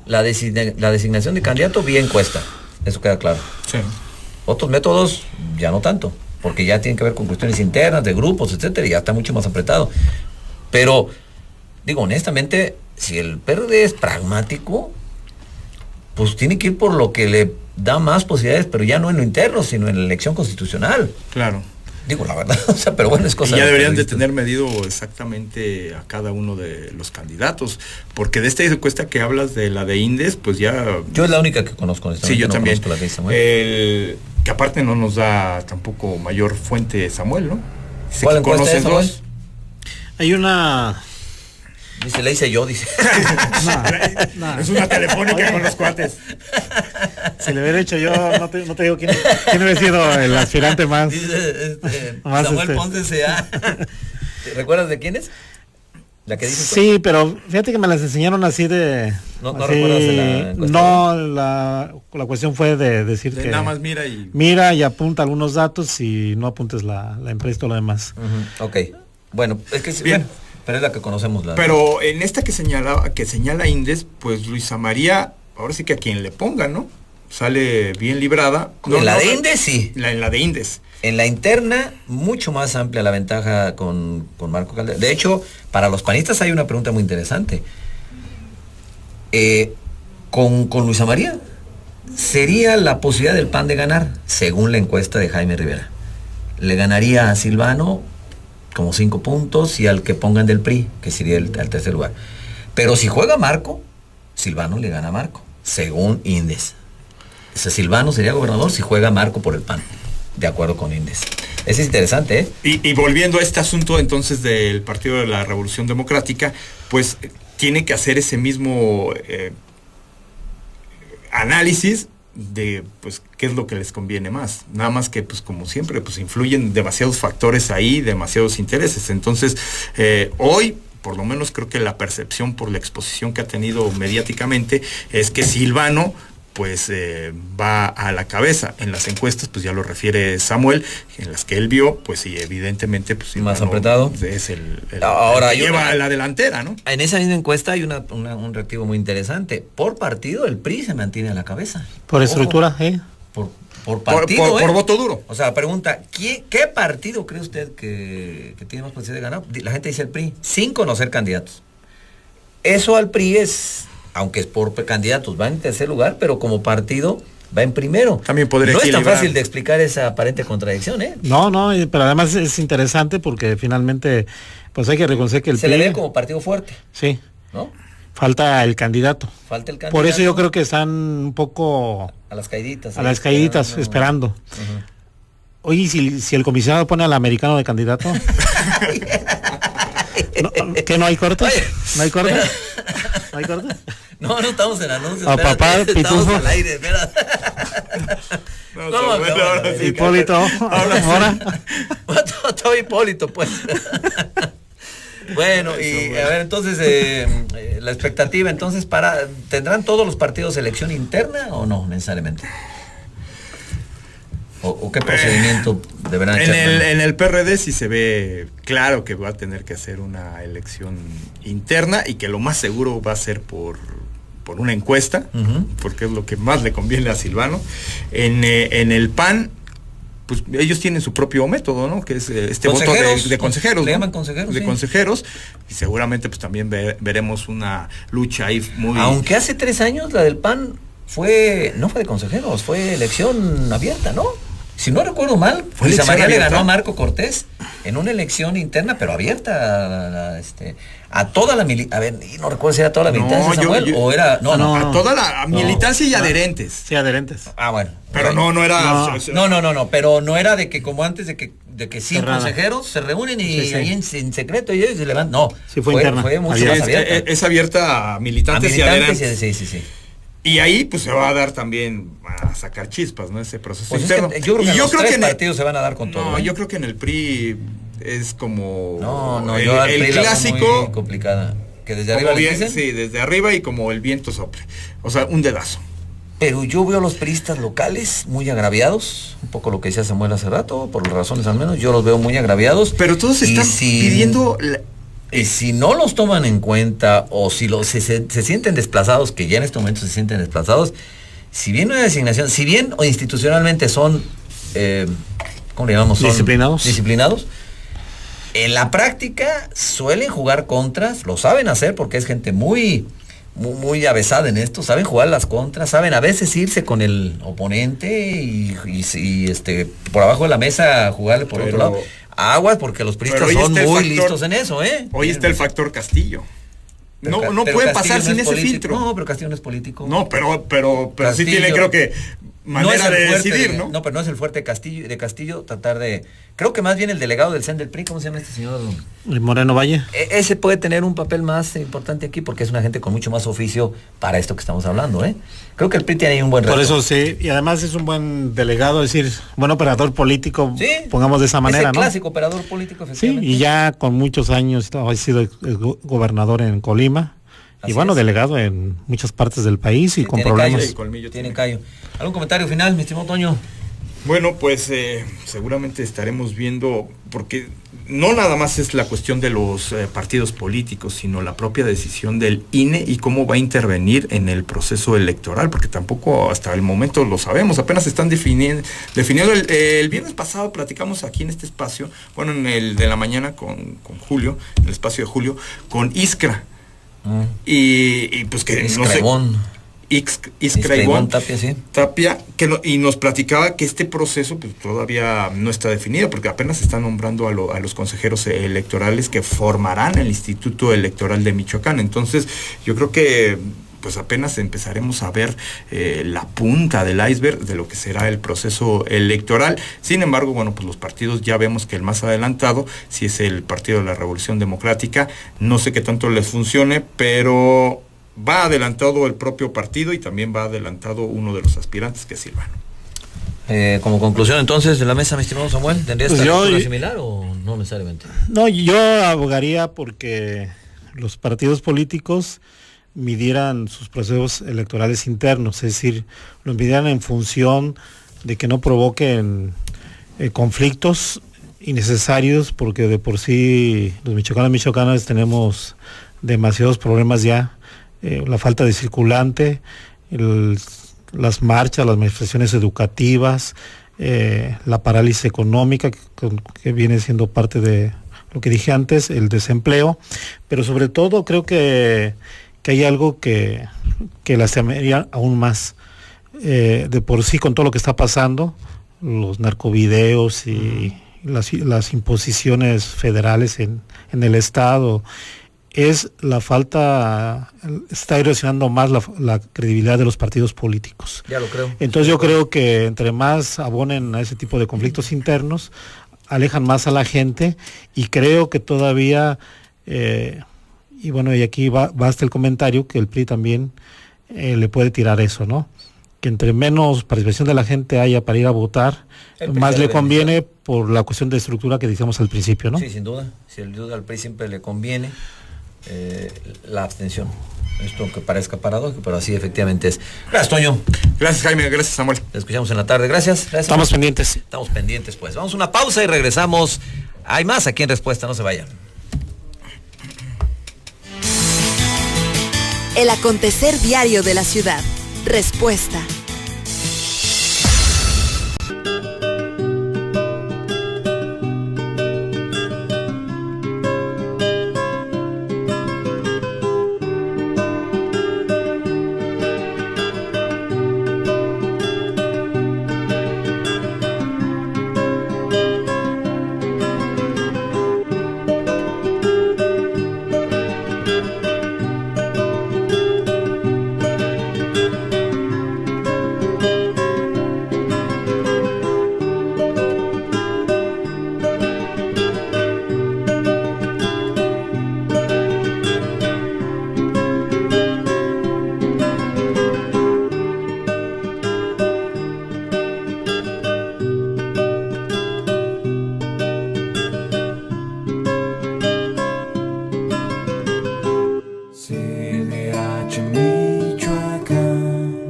la designación de candidato vía encuesta, eso queda claro. Sí. Otros métodos ya no tanto, porque ya tienen que ver con cuestiones internas, de grupos, etcétera, y ya está mucho más apretado. Pero, digo, honestamente, si el PRD es pragmático, pues tiene que ir por lo que le da más posibilidades, pero ya no en lo interno, sino en la elección constitucional. Claro. Digo, la verdad, o sea, pero bueno, es cosa y ya de deberían de periodistas. tener medido exactamente a cada uno de los candidatos, porque de esta encuesta que hablas de la de Indes, pues ya... Yo es la única que conozco. Sí, yo no también. conozco la de Samuel. Que aparte no nos da tampoco mayor fuente Samuel, ¿no? Dice ¿Cuál que encuesta conoces es, Samuel? dos. Hay una... Dice, la hice yo, dice. Es una telefónica con los cuates. Si le hubiera hecho yo, no te digo quién hubiera sido el aspirante más. Dice, más Samuel Ponce sea. ¿Te recuerdas de quién es? La que dice. Sí, pero fíjate que me las enseñaron así de... ¿No así, recuerdas de la encuesta? No, la cuestión fue de decir que... Nada más mira y... Mira y apunta algunos datos y no apuntes la empresa y todo lo demás. Ok. Bueno, es que bien, pero es la que conocemos. Pero en esta que señala Indes, pues Luisa María, ahora sí que a quien le ponga, ¿no? Sale bien librada. En la de Indes, sí. En la de Indes. En la interna, mucho más amplia la ventaja con Marco Calderón. De hecho, para los panistas hay una pregunta muy interesante. Con Luisa María, ¿sería la posibilidad del PAN de ganar? Según la encuesta de Jaime Rivera. Le ganaría a Silvano como 5 puntos y al que pongan del PRI, que sería el tercer lugar. Pero si juega Marco, Silvano le gana a Marco, según Indes. O sea, Silvano sería gobernador si juega Marco por el PAN, de acuerdo con Indes. Eso es interesante, ¿eh? Y volviendo a este asunto entonces del Partido de la Revolución Democrática, pues tiene que hacer ese mismo análisis de pues qué es lo que les conviene más. Nada más que pues como siempre pues influyen demasiados factores ahí, demasiados intereses. Entonces hoy por lo menos creo que la percepción por la exposición que ha tenido mediáticamente es que Silvano pues va a la cabeza. En las encuestas, pues ya lo refiere Samuel, en las que él vio, pues sí, evidentemente, pues más apretado. Es Ahora el que lleva la delantera, ¿no? En esa misma encuesta hay un reactivo muy interesante. Por partido, el PRI se mantiene a la cabeza. Por estructura, Por partido, por voto duro. O sea, pregunta, ¿qué partido cree usted que tiene más posibilidad de ganar? La gente dice el PRI, sin conocer candidatos. Eso al PRI es... aunque es por candidatos, va en tercer lugar, pero como partido va en primero. También podría No equilibrar. es tan fácil de explicar esa aparente contradicción, ¿eh? No, pero además es interesante porque finalmente, pues hay que reconocer que el Se PRI... le ve como partido fuerte. Sí. ¿No? Falta el candidato. Falta el candidato. Por eso yo creo que están un poco... A las caíditas. A las caíditas, esperando. Oye, si el comisionado pone al americano de candidato... ¿Qué no hay cortes? ¿No hay cortes? ¿No hay cortes? No estamos en anuncios. A papá, estamos pitufo. al aire, espera. Hipólito, ahora. Todo Hipólito, pues. Bueno, y a ver, entonces, la expectativa, entonces, ¿tendrán todos los partidos elección interna o no, necesariamente? ¿O qué procedimiento deberán echar? En el PRD sí se ve claro que va a tener que hacer una elección interna y que lo más seguro va a ser por una encuesta, porque es lo que más le conviene a Silvano. En el PAN, pues ellos tienen su propio método, ¿no? Que es este voto de consejeros. Le ¿no? llaman consejeros. De sí. consejeros, y seguramente pues también veremos una lucha ahí muy... Aunque hace 3 años la del PAN no fue de consejeros, fue elección abierta, ¿no? Si no recuerdo mal, Luisa María le ganó a Marco Cortés en una elección interna, pero abierta a toda la militancia. A ver, no recuerdo si era toda la militancia, Samuel, o era... No, a toda la militancia y adherentes. Sí, adherentes. Ah, bueno. Pero no era... No, pero no era de que como antes de que de que 5 cerrada. consejeros se reúnen y Sí, sí. ahí en secreto y ellos se levantan. No, Sí, fue interna. Fue mucho más abierta. Es abierta a militantes y adherentes. Sí. Y ahí pues se va a dar también a sacar chispas, ¿no? Ese proceso Pues interno. yo creo que los tres en partidos se van a dar con todo. No, yo creo que en el PRI es como yo al el PRI la veo clásico muy complicada. Que desde como arriba bien, les dicen. sí, desde arriba y como el viento sople. O sea, un dedazo. Pero yo veo a los priistas locales muy agraviados, un poco lo que decía Samuel hace rato, por las razones al menos, yo los veo muy agraviados. Pero todos están pidiendo... Y si no los toman en cuenta o si se sienten desplazados, que ya en este momento se sienten desplazados, si bien no hay designación, si bien o institucionalmente son, ¿cómo le llamamos? Son disciplinados, en la práctica suelen jugar contras, lo saben hacer porque es gente muy avesada en esto, saben jugar las contras, saben a veces irse con el oponente y por abajo de la mesa jugarle por otro lado. Aguas, porque los priistas son muy listos en eso, ¿eh? Hoy está el factor Castillo. No puede pasar sin ese filtro. No, pero Castillo no es político. No, pero Castillo, sí tiene, creo que, manera de decidir, ¿no? No, pero no es el fuerte de Castillo tratar de... Creo que más bien el delegado del CEN del PRI, ¿cómo se llama este señor? Moreno Valle. Ese puede tener un papel más importante aquí porque es una gente con mucho más oficio para esto que estamos hablando, ¿eh? Creo que el PRI tiene ahí un buen reto. Por eso sí, y además es un buen delegado, es decir, buen operador político, sí, pongamos de esa manera, ¿no? Clásico operador político, efectivamente. Sí, y ya con muchos años ha sido el gobernador en Colima. Así y bueno, es. Delegado en muchas partes del país y sí, con problemas. Tiene callo. ¿Algún comentario final, mi estimado Toño? Bueno, pues seguramente estaremos viendo, porque no nada más es la cuestión de los partidos políticos, sino la propia decisión del INE y cómo va a intervenir en el proceso electoral, porque tampoco hasta el momento lo sabemos, apenas están definiendo. El viernes pasado platicamos aquí en este espacio, bueno, en el de la mañana con Julio, en el espacio de Julio, con Iskra. Y pues que no sé... Iskra Ivonne Tapia, y nos platicaba que este proceso pues, todavía no está definido, porque apenas están nombrando a los consejeros electorales que formarán el Instituto Electoral de Michoacán. Entonces, yo creo que pues apenas empezaremos a ver la punta del iceberg de lo que será el proceso electoral. Sin embargo, bueno, pues los partidos ya vemos que el más adelantado, si es el Partido de la Revolución Democrática, no sé qué tanto les funcione, pero va adelantado el propio partido y también va adelantado uno de los aspirantes, que es Silvano. Como conclusión entonces de la mesa, mi estimado Samuel, ¿tendría esta lectura similar o no necesariamente? No, yo abogaría porque los partidos políticos midieran sus procesos electorales internos, es decir, los midieran en función de que no provoquen conflictos innecesarios, porque de por sí los michoacanos tenemos demasiados problemas ya. La falta de circulante, las marchas, las manifestaciones educativas, la parálisis económica que viene siendo parte de lo que dije antes, el desempleo, pero sobre todo creo que hay algo que lastimaría aún más. De por sí, con todo lo que está pasando, los narcovideos y las imposiciones federales en el Estado, es la falta, está erosionando más la credibilidad de los partidos políticos. Ya lo creo. Entonces yo creo que entre más abonen a ese tipo de conflictos internos, alejan más a la gente, y creo que todavía, y bueno, y aquí basta el comentario que el PRI también le puede tirar eso, ¿no? Que entre menos participación de la gente haya para ir a votar, más le conviene por la cuestión de estructura que decíamos al principio, ¿no? Sí, sin duda. Sin duda al PRI siempre le conviene la abstención. Esto que parezca paradójico, pero así efectivamente es. Gracias, Toño. Gracias, Jaime. Gracias, Samuel. Te escuchamos en la tarde. Gracias. Estamos pendientes. Estamos pendientes, pues. Vamos a una pausa y regresamos. Hay más aquí en Respuesta, no se vayan. El acontecer diario de la ciudad. Respuesta.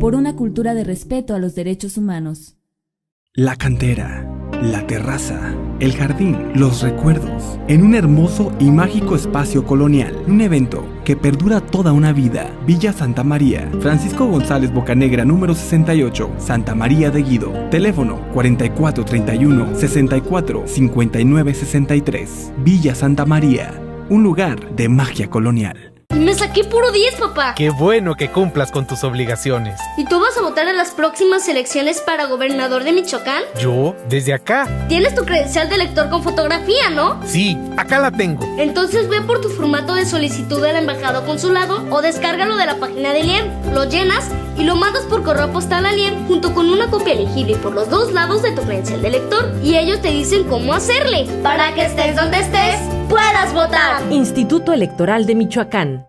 por una cultura de respeto a los derechos humanos. La cantera, la terraza, el jardín, los recuerdos, en un hermoso y mágico espacio colonial, un evento que perdura toda una vida. Villa Santa María, Francisco González Bocanegra número 68, Santa María de Guido. Teléfono 4431 64 59 63. Villa Santa María, un lugar de magia colonial. Me saqué puro 10, papá. Qué bueno que cumplas con tus obligaciones. ¿Y tú vas a votar en las próximas elecciones para gobernador de Michoacán? ¿Yo? Desde acá. Tienes tu credencial de elector con fotografía, ¿no? Sí, acá la tengo. Entonces ve por tu formato de solicitud de la embajada o consulado o descárgalo de la página del IEM. Lo llenas y lo mandas por correo postal al IEM junto con una copia elegible por los dos lados de tu credencial de elector y ellos te dicen cómo hacerle. Para que estés donde estés, puedas votar. Instituto Electoral de Michoacán.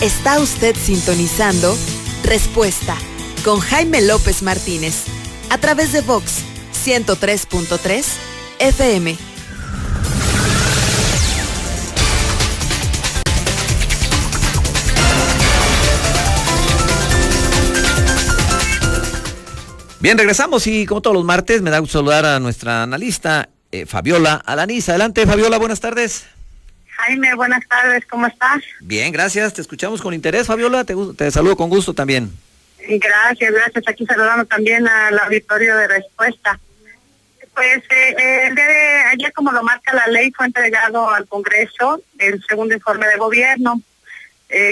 Está usted sintonizando Respuesta con Jaime López Martínez a través de Vox 103.3 FM. Bien, regresamos y como todos los martes me da gusto saludar a nuestra analista Fabiola Alanís. Adelante, Fabiola, buenas tardes. Jaime, buenas tardes, ¿cómo estás? Bien, gracias, te escuchamos con interés, Fabiola, te saludo con gusto también. Gracias, aquí saludando también al auditorio de Respuesta. Pues el día de ayer, como lo marca la ley, fue entregado al Congreso el segundo informe de gobierno.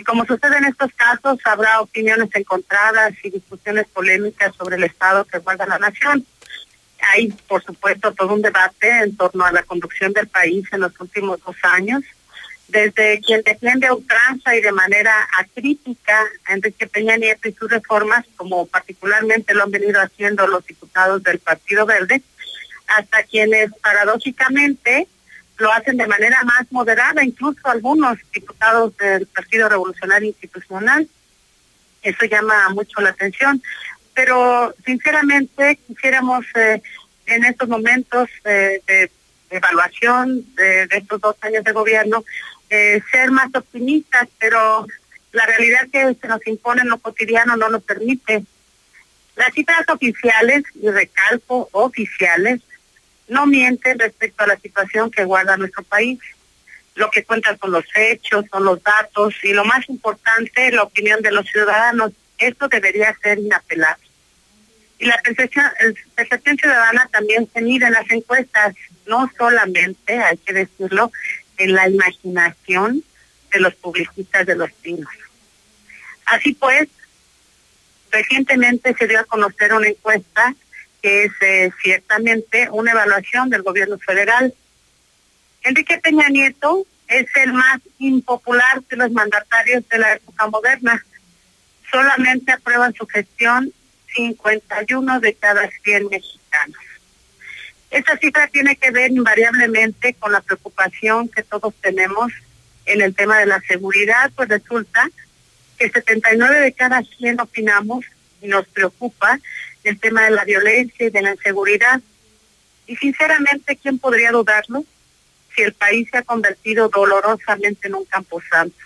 Como sucede en estos casos, habrá opiniones encontradas y discusiones polémicas sobre el estado que guarda la nación. Hay, por supuesto, todo un debate en torno a la conducción del país en los últimos 2 años. Desde quien defiende a ultranza y de manera acrítica a Enrique Peña Nieto y sus reformas, como particularmente lo han venido haciendo los diputados del Partido Verde, hasta quienes paradójicamente lo hacen de manera más moderada, incluso algunos diputados del Partido Revolucionario Institucional. Eso llama mucho la atención. Pero sinceramente quisiéramos en estos momentos de evaluación de estos 2 años de gobierno ser más optimistas, pero la realidad que se nos impone en lo cotidiano no nos permite. Las cifras oficiales, y recalco oficiales, no mienten respecto a la situación que guarda nuestro país. Lo que cuentan son los hechos, son los datos y lo más importante, la opinión de los ciudadanos. Esto debería ser inapelable. Y la percepción ciudadana también se mide en las encuestas, no solamente, hay que decirlo, en la imaginación de los publicistas de Los Pinos. Así pues, recientemente se dio a conocer una encuesta que es ciertamente una evaluación del gobierno federal. Enrique Peña Nieto es el más impopular de los mandatarios de la época moderna. Solamente aprueban su gestión 51 de cada 100 mexicanos. Esa cifra tiene que ver invariablemente con la preocupación que todos tenemos en el tema de la seguridad, pues resulta que 79 de cada 100 opinamos y nos preocupa el tema de la violencia y de la inseguridad. Y sinceramente, ¿quién podría dudarlo si el país se ha convertido dolorosamente en un camposanto,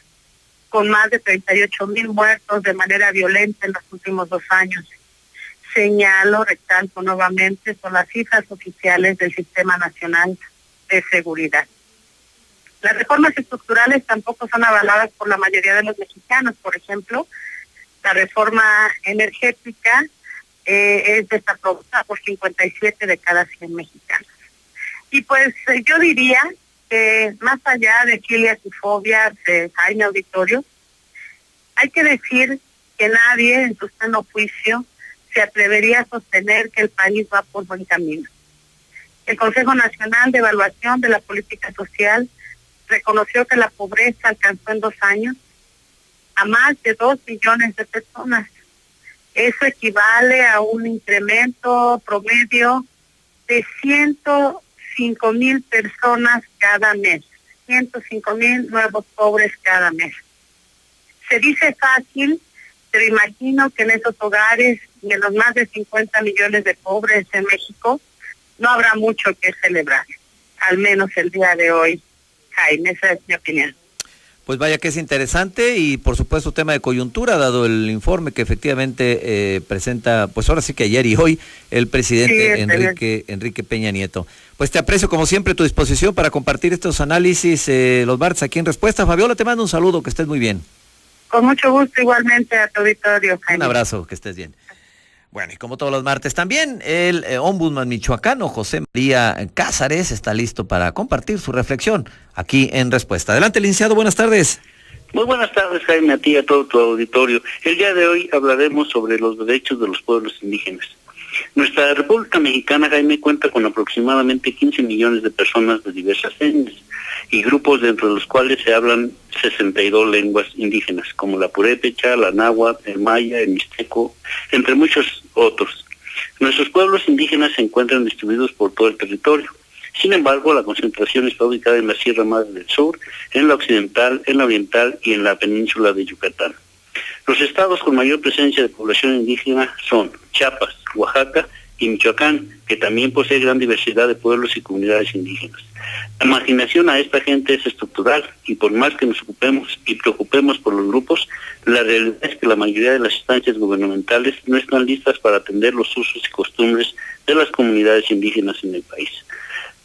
con más de 38,000 muertos de manera violenta en los últimos 2 años? Señalo, recalco nuevamente, son las cifras oficiales del Sistema Nacional de Seguridad. Las reformas estructurales tampoco son avaladas por la mayoría de los mexicanos. Por ejemplo, la reforma energética es desaprobada por 57 de cada 100 mexicanos. Y pues yo diría que más allá de filias y fobias de Jaime Auditorio, hay que decir que nadie en su sano juicio se atrevería a sostener que el país va por buen camino. El Consejo Nacional de Evaluación de la Política Social reconoció que la pobreza alcanzó en 2 años a más de 2 millones de personas. Eso equivale a un incremento promedio de 105,000 personas cada mes, 105,000 nuevos pobres cada mes. Se dice fácil, pero imagino que en esos hogares y en los más de 50 millones de pobres en México, no habrá mucho que celebrar, al menos el día de hoy, Jaime, esa es mi opinión. Pues vaya que es interesante y por supuesto tema de coyuntura, dado el informe que efectivamente presenta, pues ahora sí que ayer y hoy, el presidente Enrique Peña Nieto. Pues te aprecio como siempre tu disposición para compartir estos análisis los martes aquí en Respuesta. Fabiola, te mando un saludo, que estés muy bien. Con mucho gusto igualmente a tu auditorio, Jaime. Un abrazo, que estés bien. Bueno, y como todos los martes también, el ombudsman michoacano José María Cázares está listo para compartir su reflexión aquí en Respuesta. Adelante, licenciado, buenas tardes. Muy buenas tardes, Jaime, a ti y a todo tu auditorio. El día de hoy hablaremos sobre los derechos de los pueblos indígenas. Nuestra República Mexicana, Jaime, cuenta con aproximadamente 15 millones de personas de diversas etnias y grupos dentro de los cuales se hablan 62 lenguas indígenas, como la purépecha, la náhuatl, el maya, el mixteco, entre muchos otros. Nuestros pueblos indígenas se encuentran distribuidos por todo el territorio. Sin embargo, la concentración está ubicada en la Sierra Madre del Sur, en la occidental, en la oriental y en la península de Yucatán. Los estados con mayor presencia de población indígena son Chiapas, Oaxaca y Michoacán, que también posee gran diversidad de pueblos y comunidades indígenas. La marginación a esta gente es estructural y por más que nos ocupemos y preocupemos por los grupos, la realidad es que la mayoría de las instancias gubernamentales no están listas para atender los usos y costumbres de las comunidades indígenas en el país.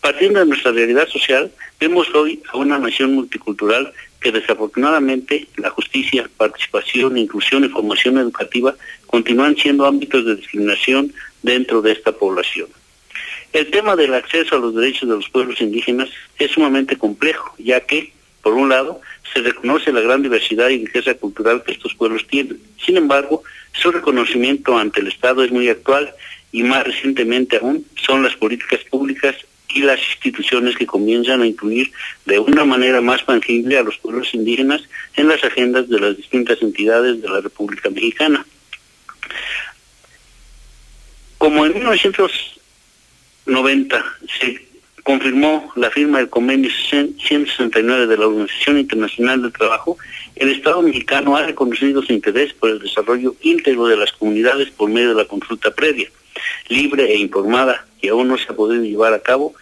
Partiendo de nuestra realidad social, vemos hoy a una nación multicultural que desafortunadamente la justicia, participación, inclusión y formación educativa continúan siendo ámbitos de discriminación dentro de esta población. El tema del acceso a los derechos de los pueblos indígenas es sumamente complejo, ya que, por un lado, se reconoce la gran diversidad y riqueza cultural que estos pueblos tienen. Sin embargo, su reconocimiento ante el Estado es muy actual y más recientemente aún son las políticas públicas y las instituciones que comienzan a incluir de una manera más tangible a los pueblos indígenas en las agendas de las distintas entidades de la República Mexicana. Como en 1990 se confirmó la firma del convenio 169 de la Organización Internacional del Trabajo, el Estado mexicano ha reconocido su interés por el desarrollo íntegro de las comunidades por medio de la consulta previa, libre e informada, que aún no se ha podido llevar a cabo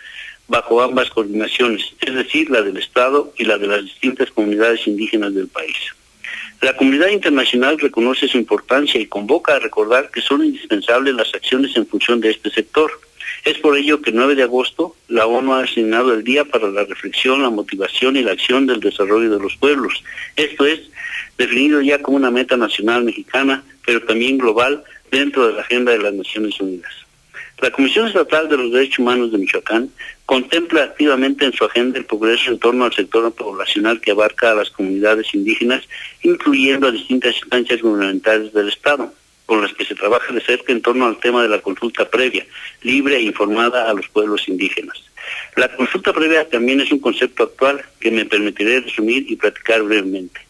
bajo ambas coordinaciones, es decir, la del Estado y la de las distintas comunidades indígenas del país. La comunidad internacional reconoce su importancia y convoca a recordar que son indispensables las acciones en función de este sector. Es por ello que el 9 de agosto la ONU ha asignado el Día para la Reflexión, la Motivación y la Acción del Desarrollo de los Pueblos. Esto es definido ya como una meta nacional mexicana, pero también global dentro de la agenda de las Naciones Unidas. La Comisión Estatal de los Derechos Humanos de Michoacán contempla activamente en su agenda el progreso en torno al sector poblacional que abarca a las comunidades indígenas, incluyendo a distintas instancias gubernamentales del Estado, con las que se trabaja de cerca en torno al tema de la consulta previa, libre e informada a los pueblos indígenas. La consulta previa también es un concepto actual que me permitiré resumir y platicar brevemente.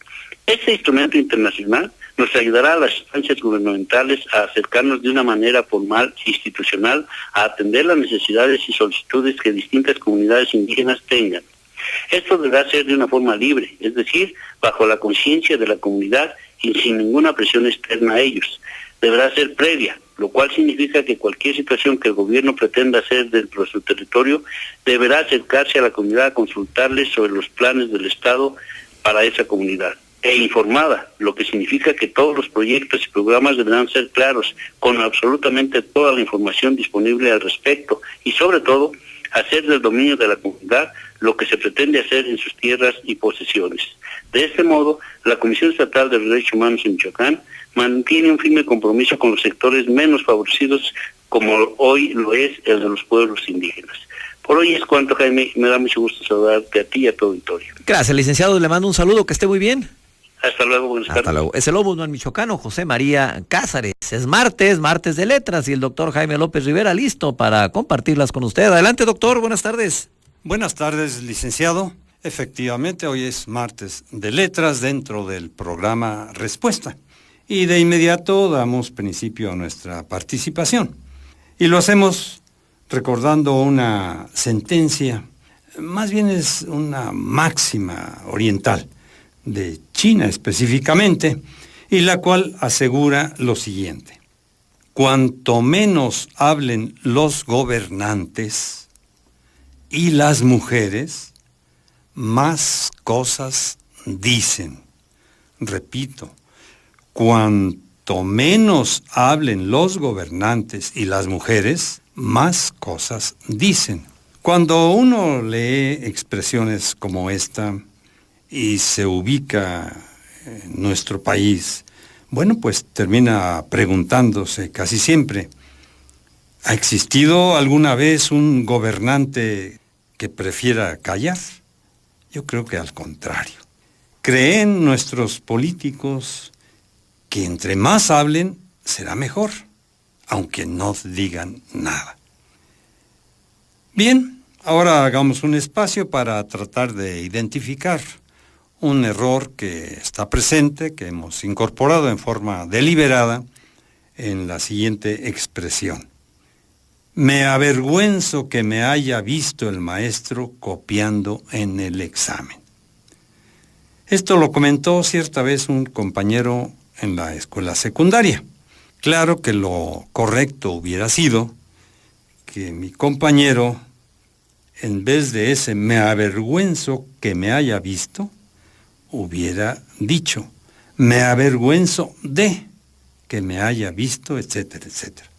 Este instrumento internacional nos ayudará a las instancias gubernamentales a acercarnos de una manera formal e institucional a atender las necesidades y solicitudes que distintas comunidades indígenas tengan. Esto deberá ser de una forma libre, es decir, bajo la conciencia de la comunidad y sin ninguna presión externa a ellos. Deberá ser previa, lo cual significa que cualquier situación que el gobierno pretenda hacer dentro de su territorio deberá acercarse a la comunidad a consultarles sobre los planes del Estado para esa comunidad. E informada, lo que significa que todos los proyectos y programas deberán ser claros, con absolutamente toda la información disponible al respecto y sobre todo hacer del dominio de la comunidad lo que se pretende hacer en sus tierras y posesiones. De este modo, la Comisión Estatal de los Derechos Humanos en Michoacán mantiene un firme compromiso con los sectores menos favorecidos, como hoy lo es el de los pueblos indígenas. Por hoy es cuanto, Jaime, me da mucho gusto saludarte a ti y a tu auditorio. Gracias, licenciado, le mando un saludo, que esté muy bien. Hasta luego, buenas tardes. Hasta luego. Es el ombudsman michoacano José María Cázares. Es martes de letras, y el doctor Jaime López Rivera listo para compartirlas con usted. Adelante, doctor, buenas tardes. Buenas tardes, licenciado. Efectivamente, hoy es martes de letras dentro del programa Respuesta. Y de inmediato damos principio a nuestra participación. Y lo hacemos recordando una sentencia, más bien es una máxima oriental, de China específicamente, y la cual asegura lo siguiente: cuanto menos hablen los gobernantes y las mujeres, más cosas dicen. Repito, cuanto menos hablen los gobernantes y las mujeres, más cosas dicen. Cuando uno lee expresiones como esta y se ubica en nuestro país, bueno, pues termina preguntándose casi siempre, ¿ha existido alguna vez un gobernante que prefiera callar? Yo creo que al contrario. ¿Creen nuestros políticos que entre más hablen será mejor, aunque no digan nada? Bien, ahora hagamos un espacio para tratar de identificar un error que está presente, que hemos incorporado en forma deliberada en la siguiente expresión: me avergüenzo que me haya visto el maestro copiando en el examen. Esto lo comentó cierta vez un compañero en la escuela secundaria. Claro que lo correcto hubiera sido que mi compañero, en vez de ese me avergüenzo que me haya visto, hubiera dicho me avergüenzo de que me haya visto, etcétera, etcétera.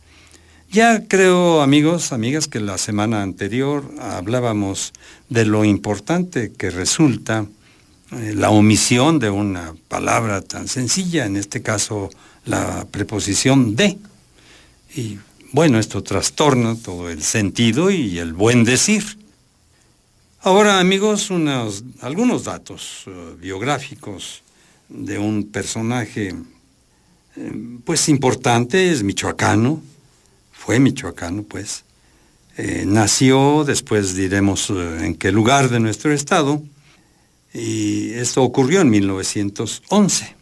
Ya creo, amigos, amigas, que la semana anterior hablábamos de lo importante que resulta la omisión de una palabra tan sencilla, en este caso la preposición de. Y bueno, esto trastorna todo el sentido y el buen decir. Ahora, amigos, algunos datos biográficos de un personaje pues importante. Es michoacano, fue michoacano pues. Nació, después diremos en qué lugar de nuestro estado, y esto ocurrió en 1911.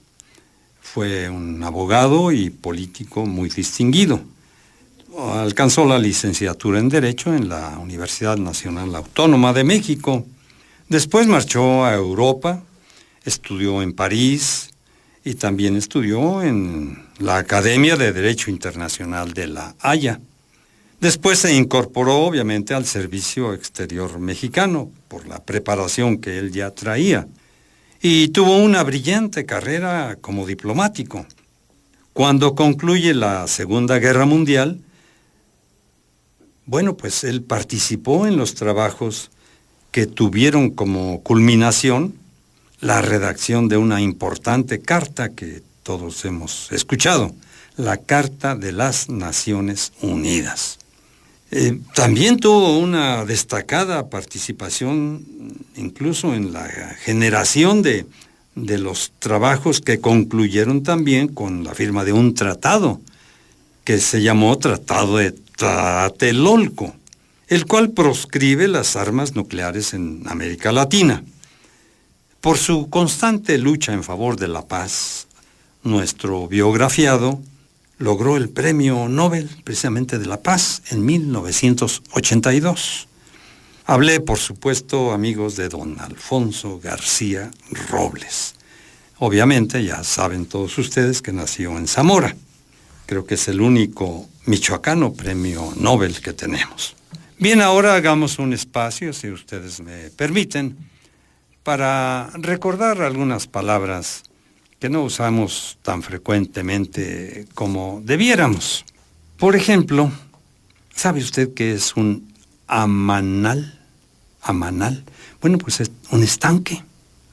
Fue un abogado y político muy distinguido. Alcanzó la licenciatura en Derecho en la Universidad Nacional Autónoma de México. Después marchó a Europa, estudió en París y también estudió en la Academia de Derecho Internacional de La Haya. Después se incorporó obviamente al Servicio Exterior Mexicano por la preparación que él ya traía, y tuvo una brillante carrera como diplomático. Cuando concluye la Segunda Guerra Mundial, bueno, pues él participó en los trabajos que tuvieron como culminación la redacción de una importante carta que todos hemos escuchado, la Carta de las Naciones Unidas. También tuvo una destacada participación incluso en la generación de los trabajos que concluyeron también con la firma de un tratado que se llamó Tratado de Tlatelolco, el cual proscribe las armas nucleares en América Latina. Por su constante lucha en favor de la paz, nuestro biografiado logró el Premio Nobel precisamente de la Paz en 1982. Hablé, por supuesto, amigos, de don Alfonso García Robles. Obviamente ya saben todos ustedes que nació en Zamora. Creo que es el único michoacano Premio Nobel que tenemos. Bien, ahora hagamos un espacio, si ustedes me permiten, para recordar algunas palabras que no usamos tan frecuentemente como debiéramos. Por ejemplo, ¿sabe usted qué es un amanal? Amanal. Bueno, pues es un estanque.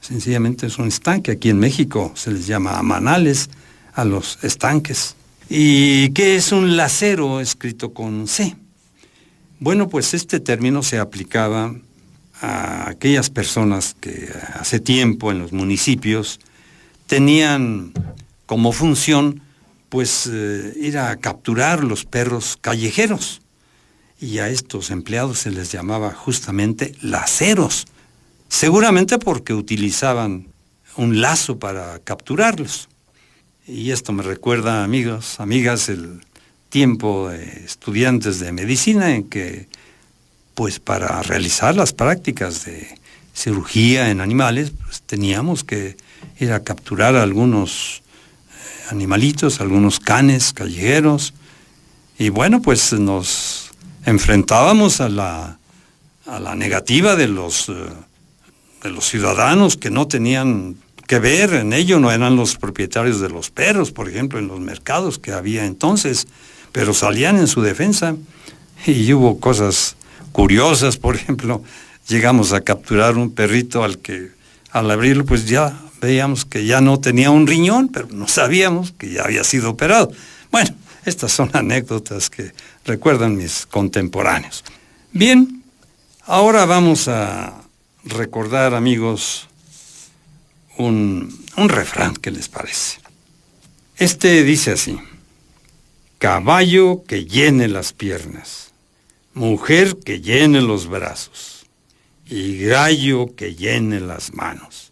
Sencillamente es un estanque. Aquí en México se les llama amanales a los estanques. ¿Y qué es un lacero escrito con C? Bueno, pues este término se aplicaba a aquellas personas que hace tiempo en los municipios tenían como función pues ir a capturar los perros callejeros, y a estos empleados se les llamaba justamente laceros, seguramente porque utilizaban un lazo para capturarlos. Y esto me recuerda, amigos, amigas, el tiempo de estudiantes de medicina en que, pues para realizar las prácticas de cirugía en animales, pues teníamos que ir a capturar a algunos animalitos, algunos canes callejeros, y bueno, pues nos enfrentábamos a la negativa de los ciudadanos que no tenían que ver en ello, no eran los propietarios de los perros, por ejemplo, en los mercados que había entonces, pero salían en su defensa, y hubo cosas curiosas. Por ejemplo, llegamos a capturar un perrito al que al abrirlo pues ya veíamos que ya no tenía un riñón, pero no sabíamos que ya había sido operado. Bueno, estas son anécdotas que recuerdan mis contemporáneos. Bien, ahora vamos a recordar, amigos, un refrán. ¿Qué les parece? Este dice así: caballo que llene las piernas, mujer que llene los brazos y gallo que llene las manos.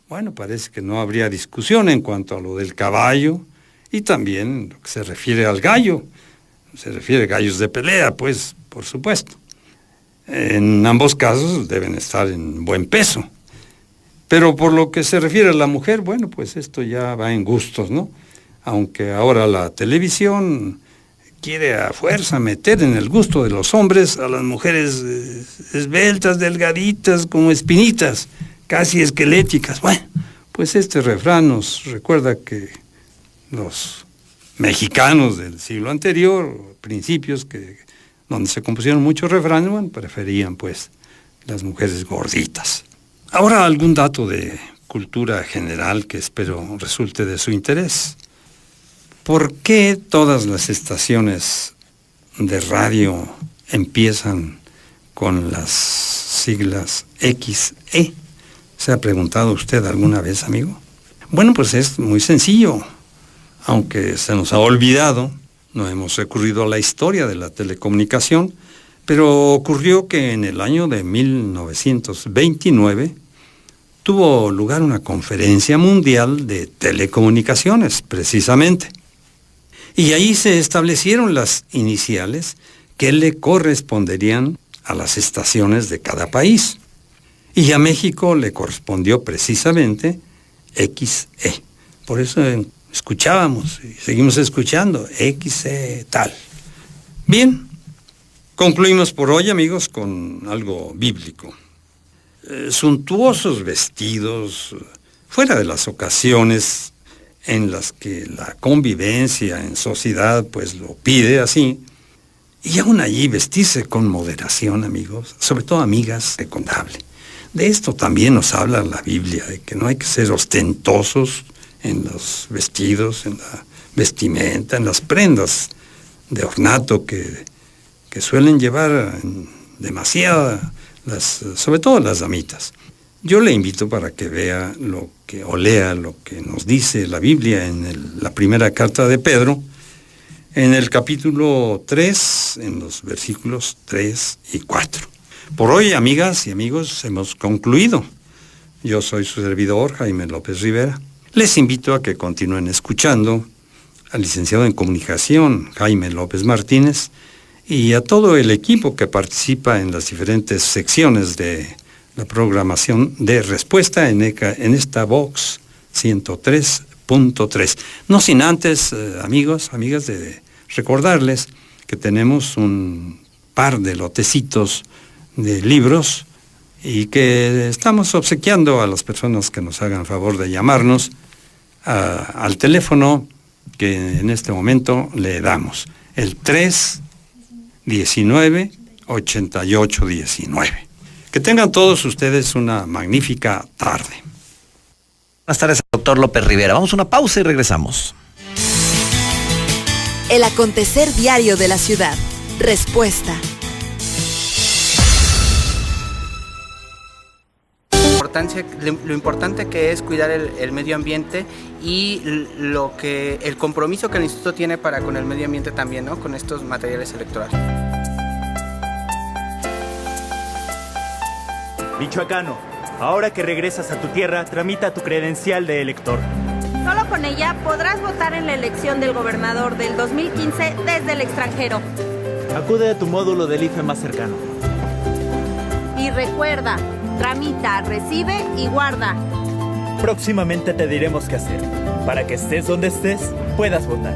Bueno, parece que no habría discusión en cuanto a lo del caballo y también lo que se refiere al gallo. Se refiere a gallos de pelea, pues, por supuesto. En ambos casos deben estar en buen peso. Pero por lo que se refiere a la mujer, bueno, pues esto ya va en gustos, ¿no? Aunque ahora la televisión quiere a fuerza meter en el gusto de los hombres a las mujeres esbeltas, delgaditas, como espinitas, casi esqueléticas. Bueno, pues este refrán nos recuerda que los mexicanos del siglo anterior, principios donde se compusieron muchos refranes, bueno, preferían pues las mujeres gorditas. Ahora algún dato de cultura general que espero resulte de su interés. ¿Por qué todas las estaciones de radio empiezan con las siglas XE? ¿Se ha preguntado usted alguna vez, amigo? Bueno, pues es muy sencillo. Aunque se nos ha olvidado, no hemos recurrido a la historia de la telecomunicación, pero ocurrió que en el año de 1929 tuvo lugar una conferencia mundial de telecomunicaciones, precisamente. Y ahí se establecieron las iniciales que le corresponderían a las estaciones de cada país. Y a México le correspondió precisamente XE. Por eso escuchábamos y seguimos escuchando XE tal. Bien, concluimos por hoy, amigos, con algo bíblico. Suntuosos vestidos, fuera de las ocasiones en las que la convivencia en sociedad pues lo pide así, y aún allí vestirse con moderación, amigos, sobre todo amigas, recomendable. De esto también nos habla la Biblia, de que no hay que ser ostentosos en los vestidos, en la vestimenta, en las prendas de ornato que suelen llevar demasiada, sobre todo las damitas. Yo le invito para que vea lea lo que nos dice la Biblia en la primera carta de Pedro, en el capítulo 3, en los versículos 3 y 4. Por hoy, amigas y amigos, hemos concluido. Yo soy su servidor, Jaime López Rivera. Les invito a que continúen escuchando al licenciado en comunicación, Jaime López Martínez, y a todo el equipo que participa en las diferentes secciones de la programación de Respuesta en esta Vox 103.3. No sin antes, amigos, amigas, de recordarles que tenemos un par de lotecitos de libros y que estamos obsequiando a las personas que nos hagan favor de llamarnos al teléfono que en este momento le damos, el 319-8819. Que tengan todos ustedes una magnífica tarde. Buenas tardes, doctor López Rivera. Vamos a una pausa y regresamos. El acontecer diario de la ciudad. Respuesta. lo importante que es cuidar el medio ambiente y el compromiso que el instituto tiene para con el medio ambiente también, ¿no? Con estos materiales electorales. Michoacano, ahora que regresas a tu tierra, tramita tu credencial de elector. Solo con ella podrás votar en la elección del gobernador del 2015 desde el extranjero. Acude a tu módulo del IFE más cercano. Y recuerda, tramita, recibe y guarda. Próximamente te diremos qué hacer. Para que estés donde estés, puedas votar.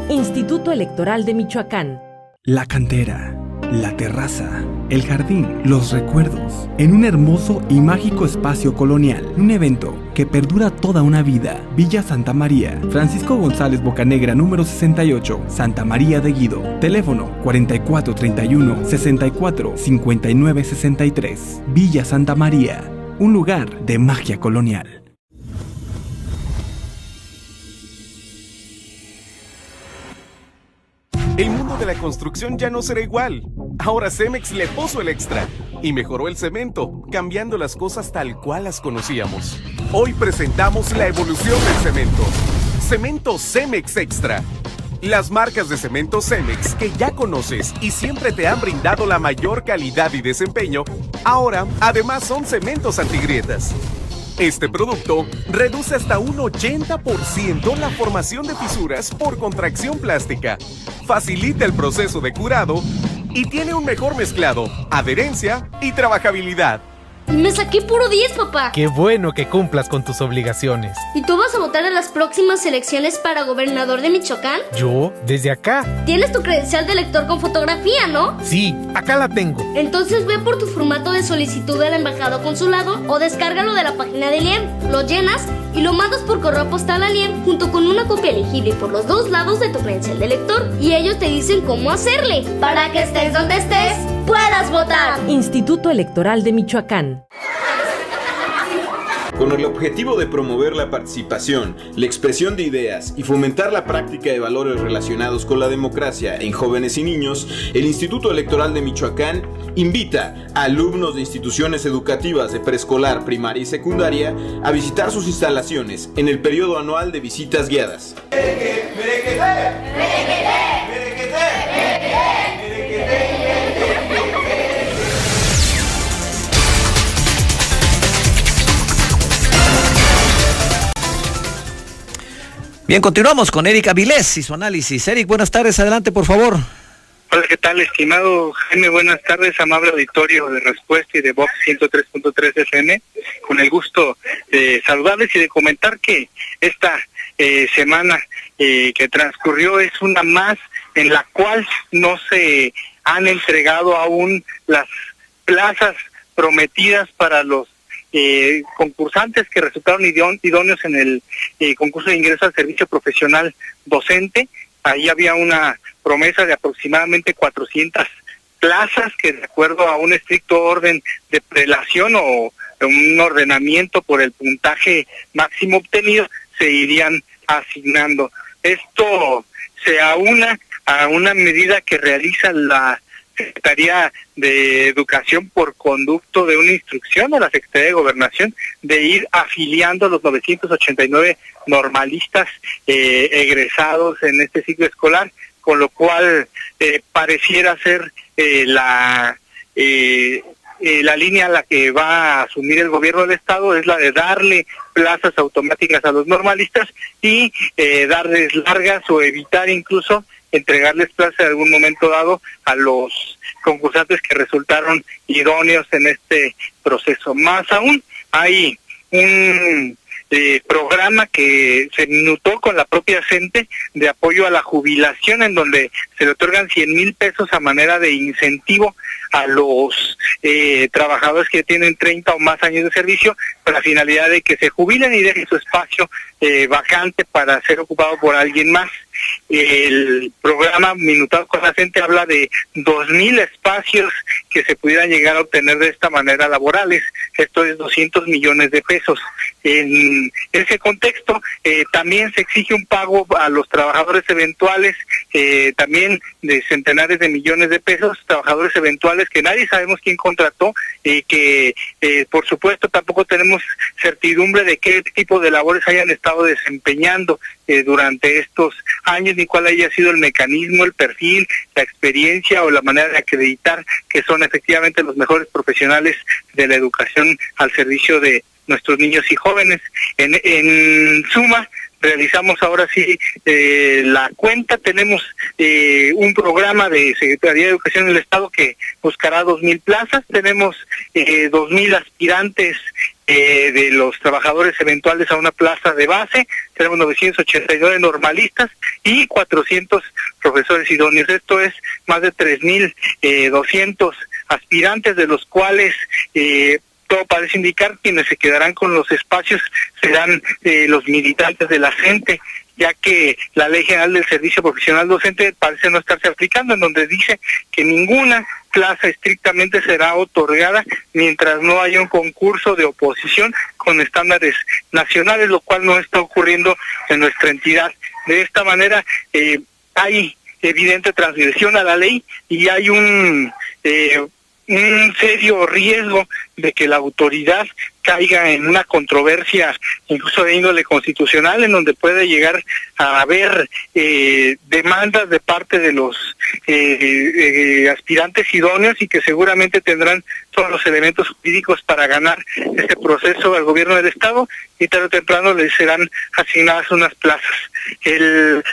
Instituto Electoral de Michoacán. La cantera, la terraza, el jardín, los recuerdos, en un hermoso y mágico espacio colonial. Un evento que perdura toda una vida. Villa Santa María, Francisco González Bocanegra, número 68, Santa María de Guido. Teléfono 4431 64 59 63. Villa Santa María, un lugar de magia colonial. El mundo de la construcción ya no será igual. Ahora Cemex le puso el extra y mejoró el cemento, cambiando las cosas tal cual las conocíamos. Hoy presentamos la evolución del cemento. Cemento Cemex Extra. Las marcas de cemento Cemex que ya conoces y siempre te han brindado la mayor calidad y desempeño, ahora además son cementos antigrietas. Este producto reduce hasta un 80% la formación de fisuras por contracción plástica, facilita el proceso de curado y tiene un mejor mezclado, adherencia y trabajabilidad. Y me saqué puro 10, papá. Qué bueno que cumplas con tus obligaciones. ¿Y tú vas a votar en las próximas elecciones para gobernador de Michoacán? ¿Yo? ¿Desde acá? Tienes tu credencial de elector con fotografía, ¿no? Sí, acá la tengo. Entonces ve por tu formato de solicitud de la embajada o consulado o descárgalo de la página del IEM. Lo llenas y lo mandas por correo postal al IEM junto con una copia elegible por los dos lados de tu credencial de elector. Y ellos te dicen cómo hacerle. Para que estés donde estés, puedas votar. Instituto Electoral de Michoacán. Con el objetivo de promover la participación, la expresión de ideas y fomentar la práctica de valores relacionados con la democracia en jóvenes y niños, el Instituto Electoral de Michoacán invita a alumnos de instituciones educativas de preescolar, primaria y secundaria a visitar sus instalaciones en el periodo anual de visitas guiadas. Bien, continuamos con Eric Avilés y su análisis. Eric, buenas tardes, adelante por favor. Hola, ¿qué tal, estimado Jaime? Buenas tardes, amable auditorio de Respuesta y de Vox 103.3 FM. Con el gusto de saludarles y de comentar que esta semana que transcurrió es una más en la cual no se han entregado aún las plazas prometidas para los concursantes que resultaron idóneos en el concurso de ingreso al servicio profesional docente. Ahí había una promesa de aproximadamente 400 plazas que, de acuerdo a un estricto orden de prelación o un ordenamiento por el puntaje máximo obtenido, se irían asignando. Esto se aúna a una medida que realiza la Secretaría de Educación por conducto de una instrucción a la Secretaría de Gobernación de ir afiliando a los 989 normalistas egresados en este ciclo escolar, con lo cual pareciera ser la línea a la que va a asumir el gobierno del Estado es la de darle plazas automáticas a los normalistas y darles largas o evitar incluso entregarles plazas en algún momento dado a los concursantes que resultaron idóneos en este proceso. Más aún, hay un programa que se minutó con la propia CENTE de apoyo a la jubilación, en donde se le otorgan 100,000 pesos a manera de incentivo a los trabajadores que tienen 30 o más años de servicio, con la finalidad de que se jubilen y dejen su espacio vacante para ser ocupado por alguien más. El programa minutado con la CENTE habla de 2,000 espacios que se pudieran llegar a obtener de esta manera laborales. Esto es 200 millones de pesos. En ese contexto, también se exige un pago a los trabajadores eventuales, también de centenares de millones de pesos, trabajadores eventuales que nadie sabemos quién contrató que por supuesto tampoco tenemos certidumbre de qué tipo de labores hayan estado desempeñando durante estos años, ni cuál haya sido el mecanismo, el perfil, la experiencia o la manera de acreditar que son efectivamente los mejores profesionales de la educación al servicio de nuestros niños y jóvenes. En suma, realizamos ahora sí la cuenta. Tenemos un programa de Secretaría de Educación del Estado que buscará 2,000 plazas. Tenemos 2,000 aspirantes de los trabajadores eventuales a una plaza de base. Tenemos 989 normalistas y 400 profesores idóneos. Esto es más de 3,200 aspirantes, de los cuales todo parece indicar quienes se quedarán con los espacios serán los militantes de la CENTE, ya que la Ley General del Servicio Profesional Docente parece no estarse aplicando, en donde dice que ninguna plaza estrictamente será otorgada mientras no haya un concurso de oposición con estándares nacionales, lo cual no está ocurriendo en nuestra entidad. De esta manera hay evidente transgresión a la ley y hay un serio riesgo de que la autoridad caiga en una controversia incluso de índole constitucional, en donde puede llegar a haber demandas de parte de los aspirantes idóneos, y que seguramente tendrán todos los elementos jurídicos para ganar este proceso al gobierno del Estado, y tarde o temprano les serán asignadas unas plazas.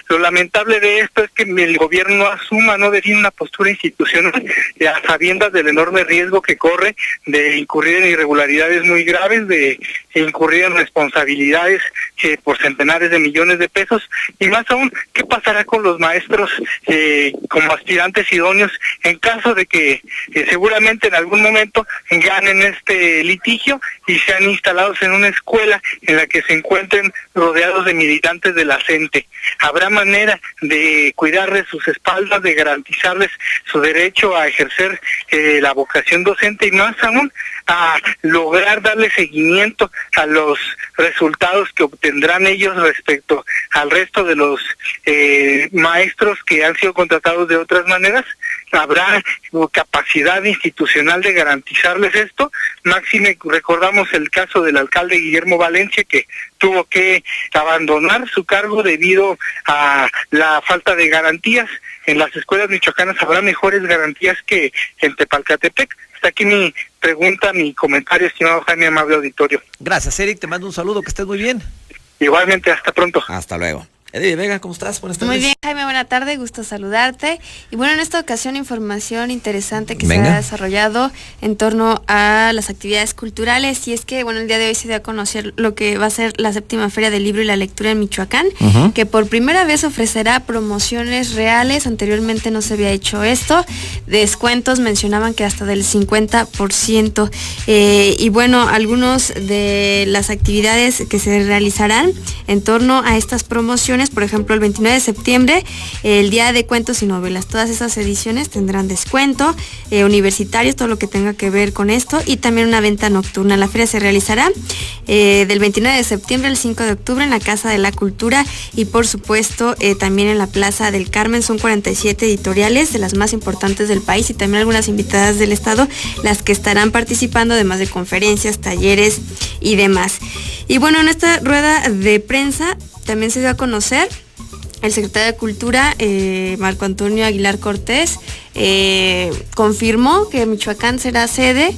Lo lamentable de esto es que el gobierno asuma, no define una postura institucional a sabiendas del enorme riesgo que corre de incurrir en irregularidades muy graves, de incurrir en responsabilidades por centenares de millones de pesos, y más aún, ¿qué pasará con los maestros como aspirantes idóneos en caso de que seguramente en algún momento ganen este litigio y sean instalados en una escuela en la que se encuentren rodeados de militantes de la CENTE? ¿Habrá manera de cuidarles sus espaldas, de garantizarles su derecho a ejercer la vocación docente, y más aún a lograr darle seguimiento a los resultados que obtendrán ellos respecto al resto de los maestros que han sido contratados de otras maneras? ¿Habrá capacidad institucional de garantizarles esto? Máxime, recordamos el caso del alcalde Guillermo Valencia, que tuvo que abandonar su cargo debido a la falta de garantías. En las escuelas michoacanas habrá mejores garantías que en Tepalcatepec. Hasta aquí mi pregunta, mi comentario, estimado Jaime, amable auditorio. Gracias, Eric, te mando un saludo, que estés muy bien. Igualmente, hasta pronto. Hasta luego. Edith Vega, ¿cómo estás? Buenas tardes. Muy bien, Jaime, buena tarde, gusto saludarte. Y bueno, en esta ocasión información interesante que se ha desarrollado en torno a las actividades culturales, y es que, bueno, el día de hoy se dio a conocer lo que va a ser la 7ª Feria del Libro y la Lectura en Michoacán, que por primera vez ofrecerá promociones reales. Anteriormente no se había hecho esto, descuentos mencionaban que hasta del 50%, y bueno, algunos de las actividades que se realizarán en torno a estas promociones. Por ejemplo, el 29 de septiembre, el Día de Cuentos y Novelas. Todas esas ediciones tendrán descuento, universitarios, todo lo que tenga que ver con esto, y también una venta nocturna. La feria se realizará del 29 de septiembre al 5 de octubre en la Casa de la Cultura, y por supuesto también en la Plaza del Carmen. Son 47 editoriales de las más importantes del país, y también algunas invitadas del estado las que estarán participando, además de conferencias, talleres y demás. Y bueno, en esta rueda de prensa también se dio a conocer el secretario de Cultura, Marco Antonio Aguilar Cortés, confirmó que Michoacán será sede,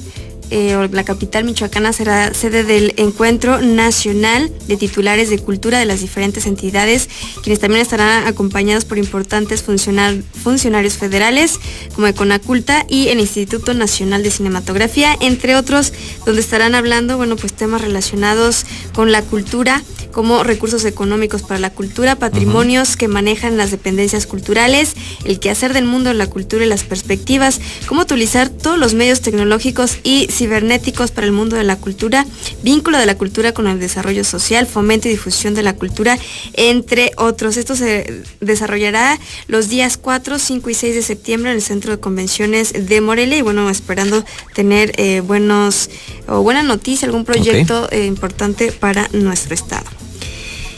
o la capital michoacana será sede del Encuentro Nacional de Titulares de Cultura de las diferentes entidades, quienes también estarán acompañados por importantes funcionarios federales como Econaculta y el Instituto Nacional de Cinematografía, entre otros, donde estarán hablando, bueno, pues temas relacionados con la cultura, como recursos económicos para la cultura, patrimonios que manejan las dependencias culturales, el quehacer del mundo de la cultura y las perspectivas, cómo utilizar todos los medios tecnológicos y cibernéticos para el mundo de la cultura, vínculo de la cultura con el desarrollo social, fomento y difusión de la cultura, entre otros. Esto se desarrollará los días 4, 5 y 6 de septiembre en el Centro de Convenciones de Morelia, y bueno, esperando tener buena noticia, algún proyecto importante para nuestro estado.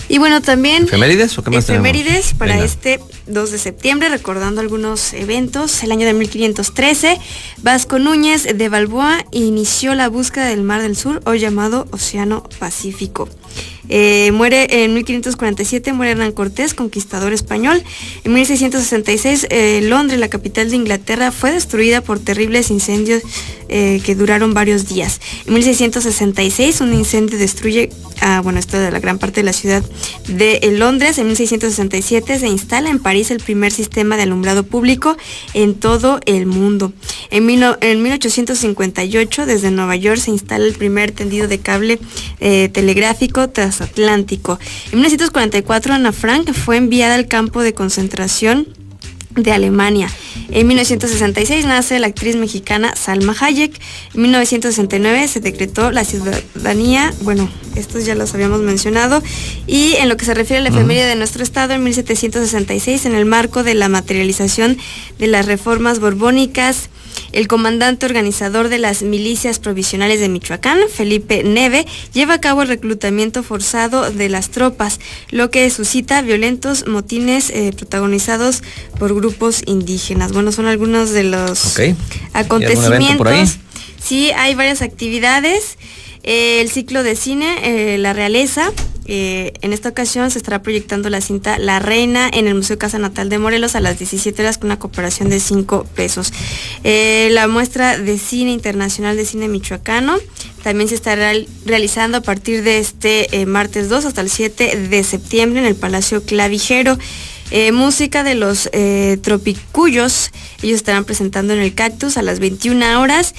Y bueno, también ¿efemérides o qué más efemérides tenemos? para Venga. este 2 de septiembre, recordando algunos eventos. El año de 1513, Vasco Núñez de Balboa inició la búsqueda del Mar del Sur, hoy llamado Océano Pacífico. Muere en 1547, muere Hernán Cortés, conquistador español. En 1666, Londres, la capital de Inglaterra, fue destruida por terribles incendios que duraron varios días. En 1666, un incendio destruye esto de la gran parte de la ciudad de Londres. En 1667 se instala en París el primer sistema de alumbrado público en todo el mundo. En 1858, desde Nueva York, se instala el primer tendido de cable telegráfico transatlántico. En 1944, Ana Frank fue enviada al campo de concentración de Alemania. En 1966 nace la actriz mexicana Salma Hayek. En 1969 se decretó la ciudadanía, estos ya los habíamos mencionado, y en lo que se refiere a la efeméride de nuestro estado, en 1766, en el marco de la materialización de las reformas borbónicas, el comandante organizador de las milicias provisionales de Michoacán, Felipe Neve, lleva a cabo el reclutamiento forzado de las tropas, lo que suscita violentos motines protagonizados por grupos indígenas. Son algunos de los acontecimientos. Por ahí? Sí, hay varias actividades. El ciclo de cine, La Realeza. En esta ocasión se estará proyectando la cinta La Reina en el Museo Casa Natal de Morelos a las 17 horas con una cooperación de 5 pesos. La muestra de cine internacional de cine michoacano también se estará realizando a partir de este martes 2 hasta el 7 de septiembre en el Palacio Clavijero. Música de los Tropicuyos, ellos estarán presentando en el Cactus a las 21 horas.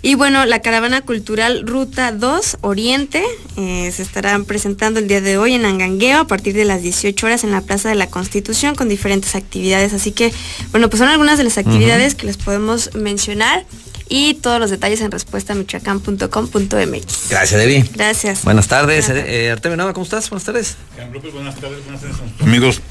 Y la caravana cultural Ruta 2 Oriente se estarán presentando el día de hoy en Angangueo a partir de las 18 horas en la Plaza de la Constitución con diferentes actividades. Así que, pues son algunas de las actividades que les podemos mencionar. Y todos los detalles en respuestamichoacán.com.mx. Gracias, Debbie. Gracias. Buenas tardes. Artemio Nava, ¿cómo estás? Buenas tardes. Buenas tardes. Amigos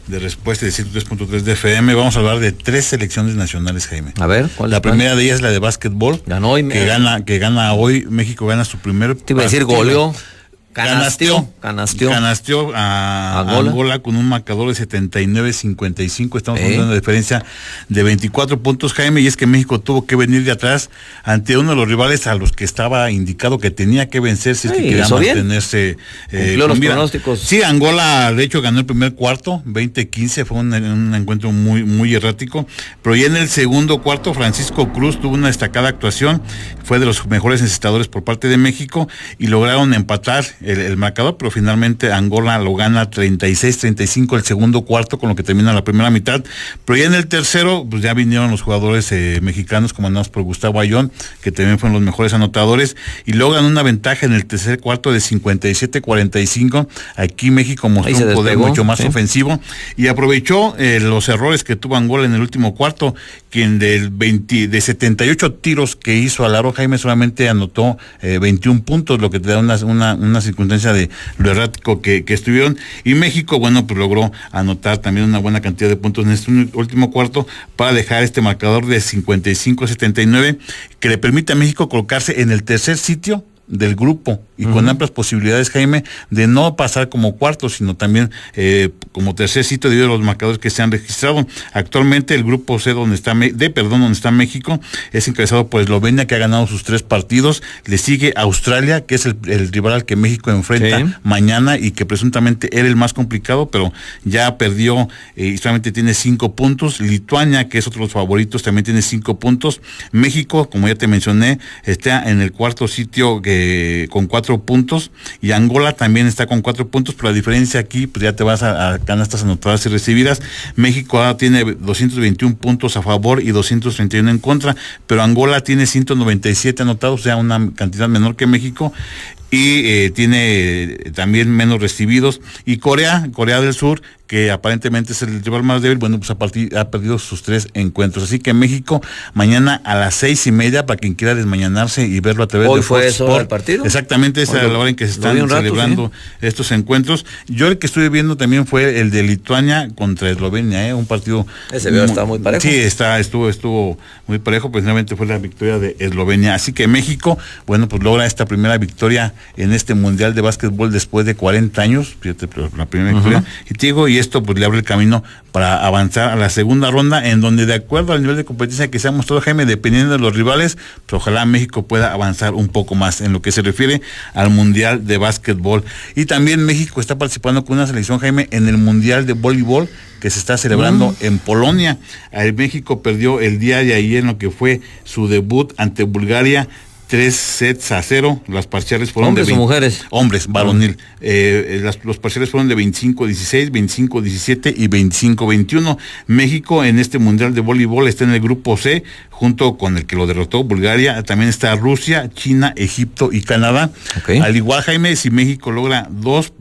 de Respuesta de 103.3 de FM, vamos a hablar de 3 selecciones nacionales, Jaime. A ver, ¿cuál? La primera de ellas es la de básquetbol. Ganó hoy. Que gana hoy, México gana su primer Te iba a decir goleó. Canasteó a Angola con un marcador de 79-55. Estamos hablando de una diferencia de 24 puntos, Jaime, y es que México tuvo que venir de atrás ante uno de los rivales a los que estaba indicado que tenía que vencer si es que quería mantenerse los pronósticos. Sí, Angola de hecho ganó el primer cuarto, 20-15, fue un encuentro muy, muy errático, pero ya en el segundo cuarto Francisco Cruz tuvo una destacada actuación, fue de los mejores encestadores por parte de México y lograron empatar el marcador, pero finalmente Angola lo gana 36-35 el segundo cuarto, con lo que termina la primera mitad. Pero ya en el tercero, pues ya vinieron los jugadores mexicanos comandados por Gustavo Ayón, que también fueron los mejores anotadores, y logran una ventaja en el tercer cuarto de 57-45. Aquí México mostró un poder mucho más ofensivo y aprovechó los errores que tuvo Angola en el último cuarto, quien de 78 tiros que hizo al aro, Jaime solamente anotó 21 puntos, lo que te da una circunstancia de lo errático que estuvieron, y México, pues logró anotar también una buena cantidad de puntos en este último cuarto para dejar este marcador de 55-79, que le permite a México colocarse en el tercer sitio del grupo y con amplias posibilidades, Jaime, de no pasar como cuarto, sino también como tercer sitio debido a los marcadores que se han registrado. Actualmente el grupo C donde está México es encabezado por Eslovenia, que ha ganado sus 3 partidos. Le sigue Australia, que es el rival al que México enfrenta mañana y que presuntamente era el más complicado, pero ya perdió y solamente tiene 5 puntos. Lituania, que es otro de los favoritos, también tiene 5 puntos. México, como ya te mencioné, está en el cuarto sitio con 4 puntos, y Angola también está con 4 puntos, pero la diferencia aquí, pues ya te vas a canastas anotadas y recibidas. México ahora tiene 221 puntos a favor y 231 en contra, pero Angola tiene 197 anotados, o sea, una cantidad menor que México, y tiene también menos recibidos. Y Corea del Sur, que aparentemente es el rival más débil, pues ha perdido sus 3 encuentros. Así que México, mañana a las 6:30, para quien quiera desmañanarse y verlo a través de Fox Sport. ¿El partido? Exactamente, esa es la hora en que se están celebrando estos encuentros. Yo el que estuve viendo también fue el de Lituania contra Eslovenia, un partido... Ese video está muy parejo. Sí, estuvo muy parejo, pues finalmente fue la victoria de Eslovenia. Así que México, pues logra esta primera victoria en este Mundial de Básquetbol después de 40 años, fíjate, la primera victoria. Y te digo, y esto pues le abre el camino para avanzar a la segunda ronda, en donde de acuerdo al nivel de competencia que se ha mostrado, Jaime, dependiendo de los rivales, pues ojalá México pueda avanzar un poco más en lo que se refiere al Mundial de Básquetbol. Y también México está participando con una selección, Jaime, en el Mundial de Voleibol que se está celebrando en Polonia. México perdió el día de ayer en lo que fue su debut ante Bulgaria, 3-0, las parciales fueron ¿Hombres o mujeres? Hombres, varonil. Los parciales fueron de 25-16, 25-17 y 25-21. México en este Mundial de Voleibol está en el grupo C, junto con el que lo derrotó, Bulgaria. También está Rusia, China, Egipto y Canadá. Okay. Al igual, Jaime, si México logra dos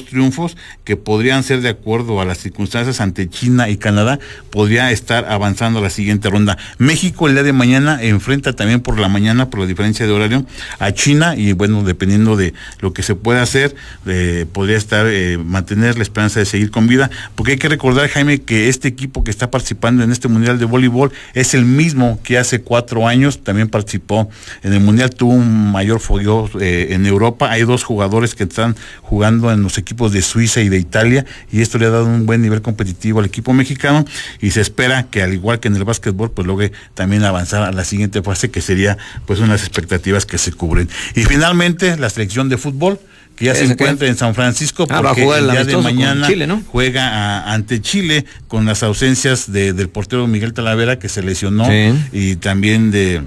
triunfos que podrían ser de acuerdo a las circunstancias ante China y Canadá, podría estar avanzando a la siguiente ronda. México el día de mañana enfrenta también por la mañana, por la diferencia de horario, a China, y bueno, dependiendo de lo que se pueda hacer, podría estar mantener la esperanza de seguir con vida, porque hay que recordar, Jaime, que este equipo que está participando en este Mundial de Voleibol es el mismo que hace 4 años también participó en el Mundial, tuvo un mayor fogueo en Europa. Hay 2 jugadores que están jugando en los equipos de Suiza y de Italia, y esto le ha dado un buen nivel competitivo al equipo mexicano, y se espera que, al igual que en el básquetbol, pues logre también avanzar a la siguiente fase, que sería pues unas expectativas que se cubren. Y finalmente la selección de fútbol, que ya se encuentra en San Francisco, porque el día de mañana Chile, ¿no? Juega ante Chile, con las ausencias del portero Miguel Talavera, que se lesionó, y también de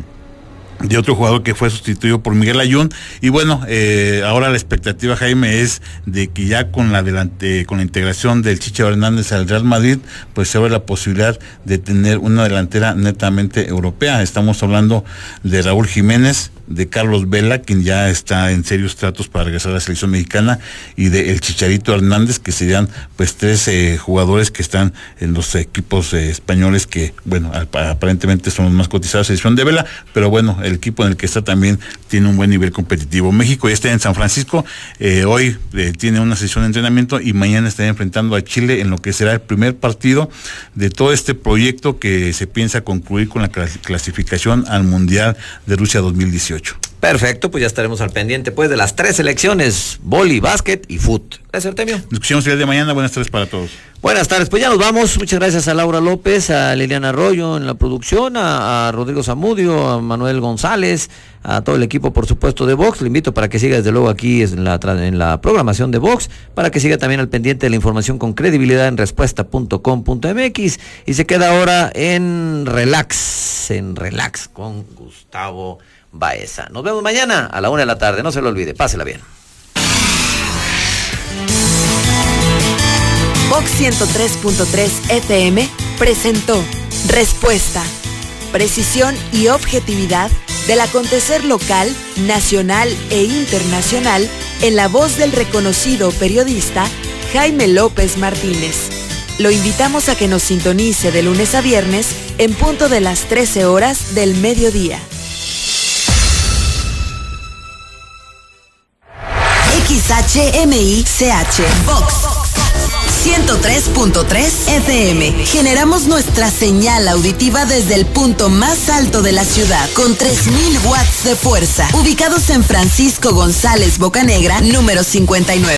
otro jugador que fue sustituido por Miguel Ayun. Y bueno, ahora la expectativa, Jaime, es de que ya con la integración del Chicha Hernández al Real Madrid, pues se abre la posibilidad de tener una delantera netamente europea. Estamos hablando de Raúl Jiménez, de Carlos Vela, quien ya está en serios tratos para regresar a la selección mexicana, y de el Chicharito Hernández, que serían pues 3 jugadores que están en los equipos españoles, que bueno, aparentemente son los más cotizados, selección de Vela, pero bueno, el equipo en el que está también tiene un buen nivel competitivo. México ya está en San Francisco, hoy tiene una sesión de entrenamiento, y mañana estará enfrentando a Chile en lo que será el primer partido de todo este proyecto que se piensa concluir con la clasificación al Mundial de Rusia 2018. Perfecto, pues ya estaremos al pendiente pues de las 3 selecciones, vóley, básquet y fut. Gracias, Artemio. Nos escuchamos el día de mañana. Buenas tardes para todos. Buenas tardes, pues ya nos vamos. Muchas gracias a Laura López, a Liliana Arroyo en la producción, a Rodrigo Zamudio, a Manuel González, a todo el equipo, por supuesto, de Vox. Le invito para que siga desde luego aquí en la programación de Vox, para que siga también al pendiente de la información con credibilidad en respuesta.com.mx, y se queda ahora en Relax con Gustavo Baeza. Nos vemos mañana a la 1 de la tarde, no se lo olvide, pásela bien. Vox 103.3 FM presentó Respuesta, precisión y objetividad del acontecer local, nacional e internacional, en la voz del reconocido periodista Jaime López Martínez. Lo invitamos a que nos sintonice de lunes a viernes en punto de las 13 horas del mediodía. XHMICH Vox 103.3 FM. Generamos nuestra señal auditiva desde el punto más alto de la ciudad, con 3,000 watts de fuerza, ubicados en Francisco González Bocanegra, número 59.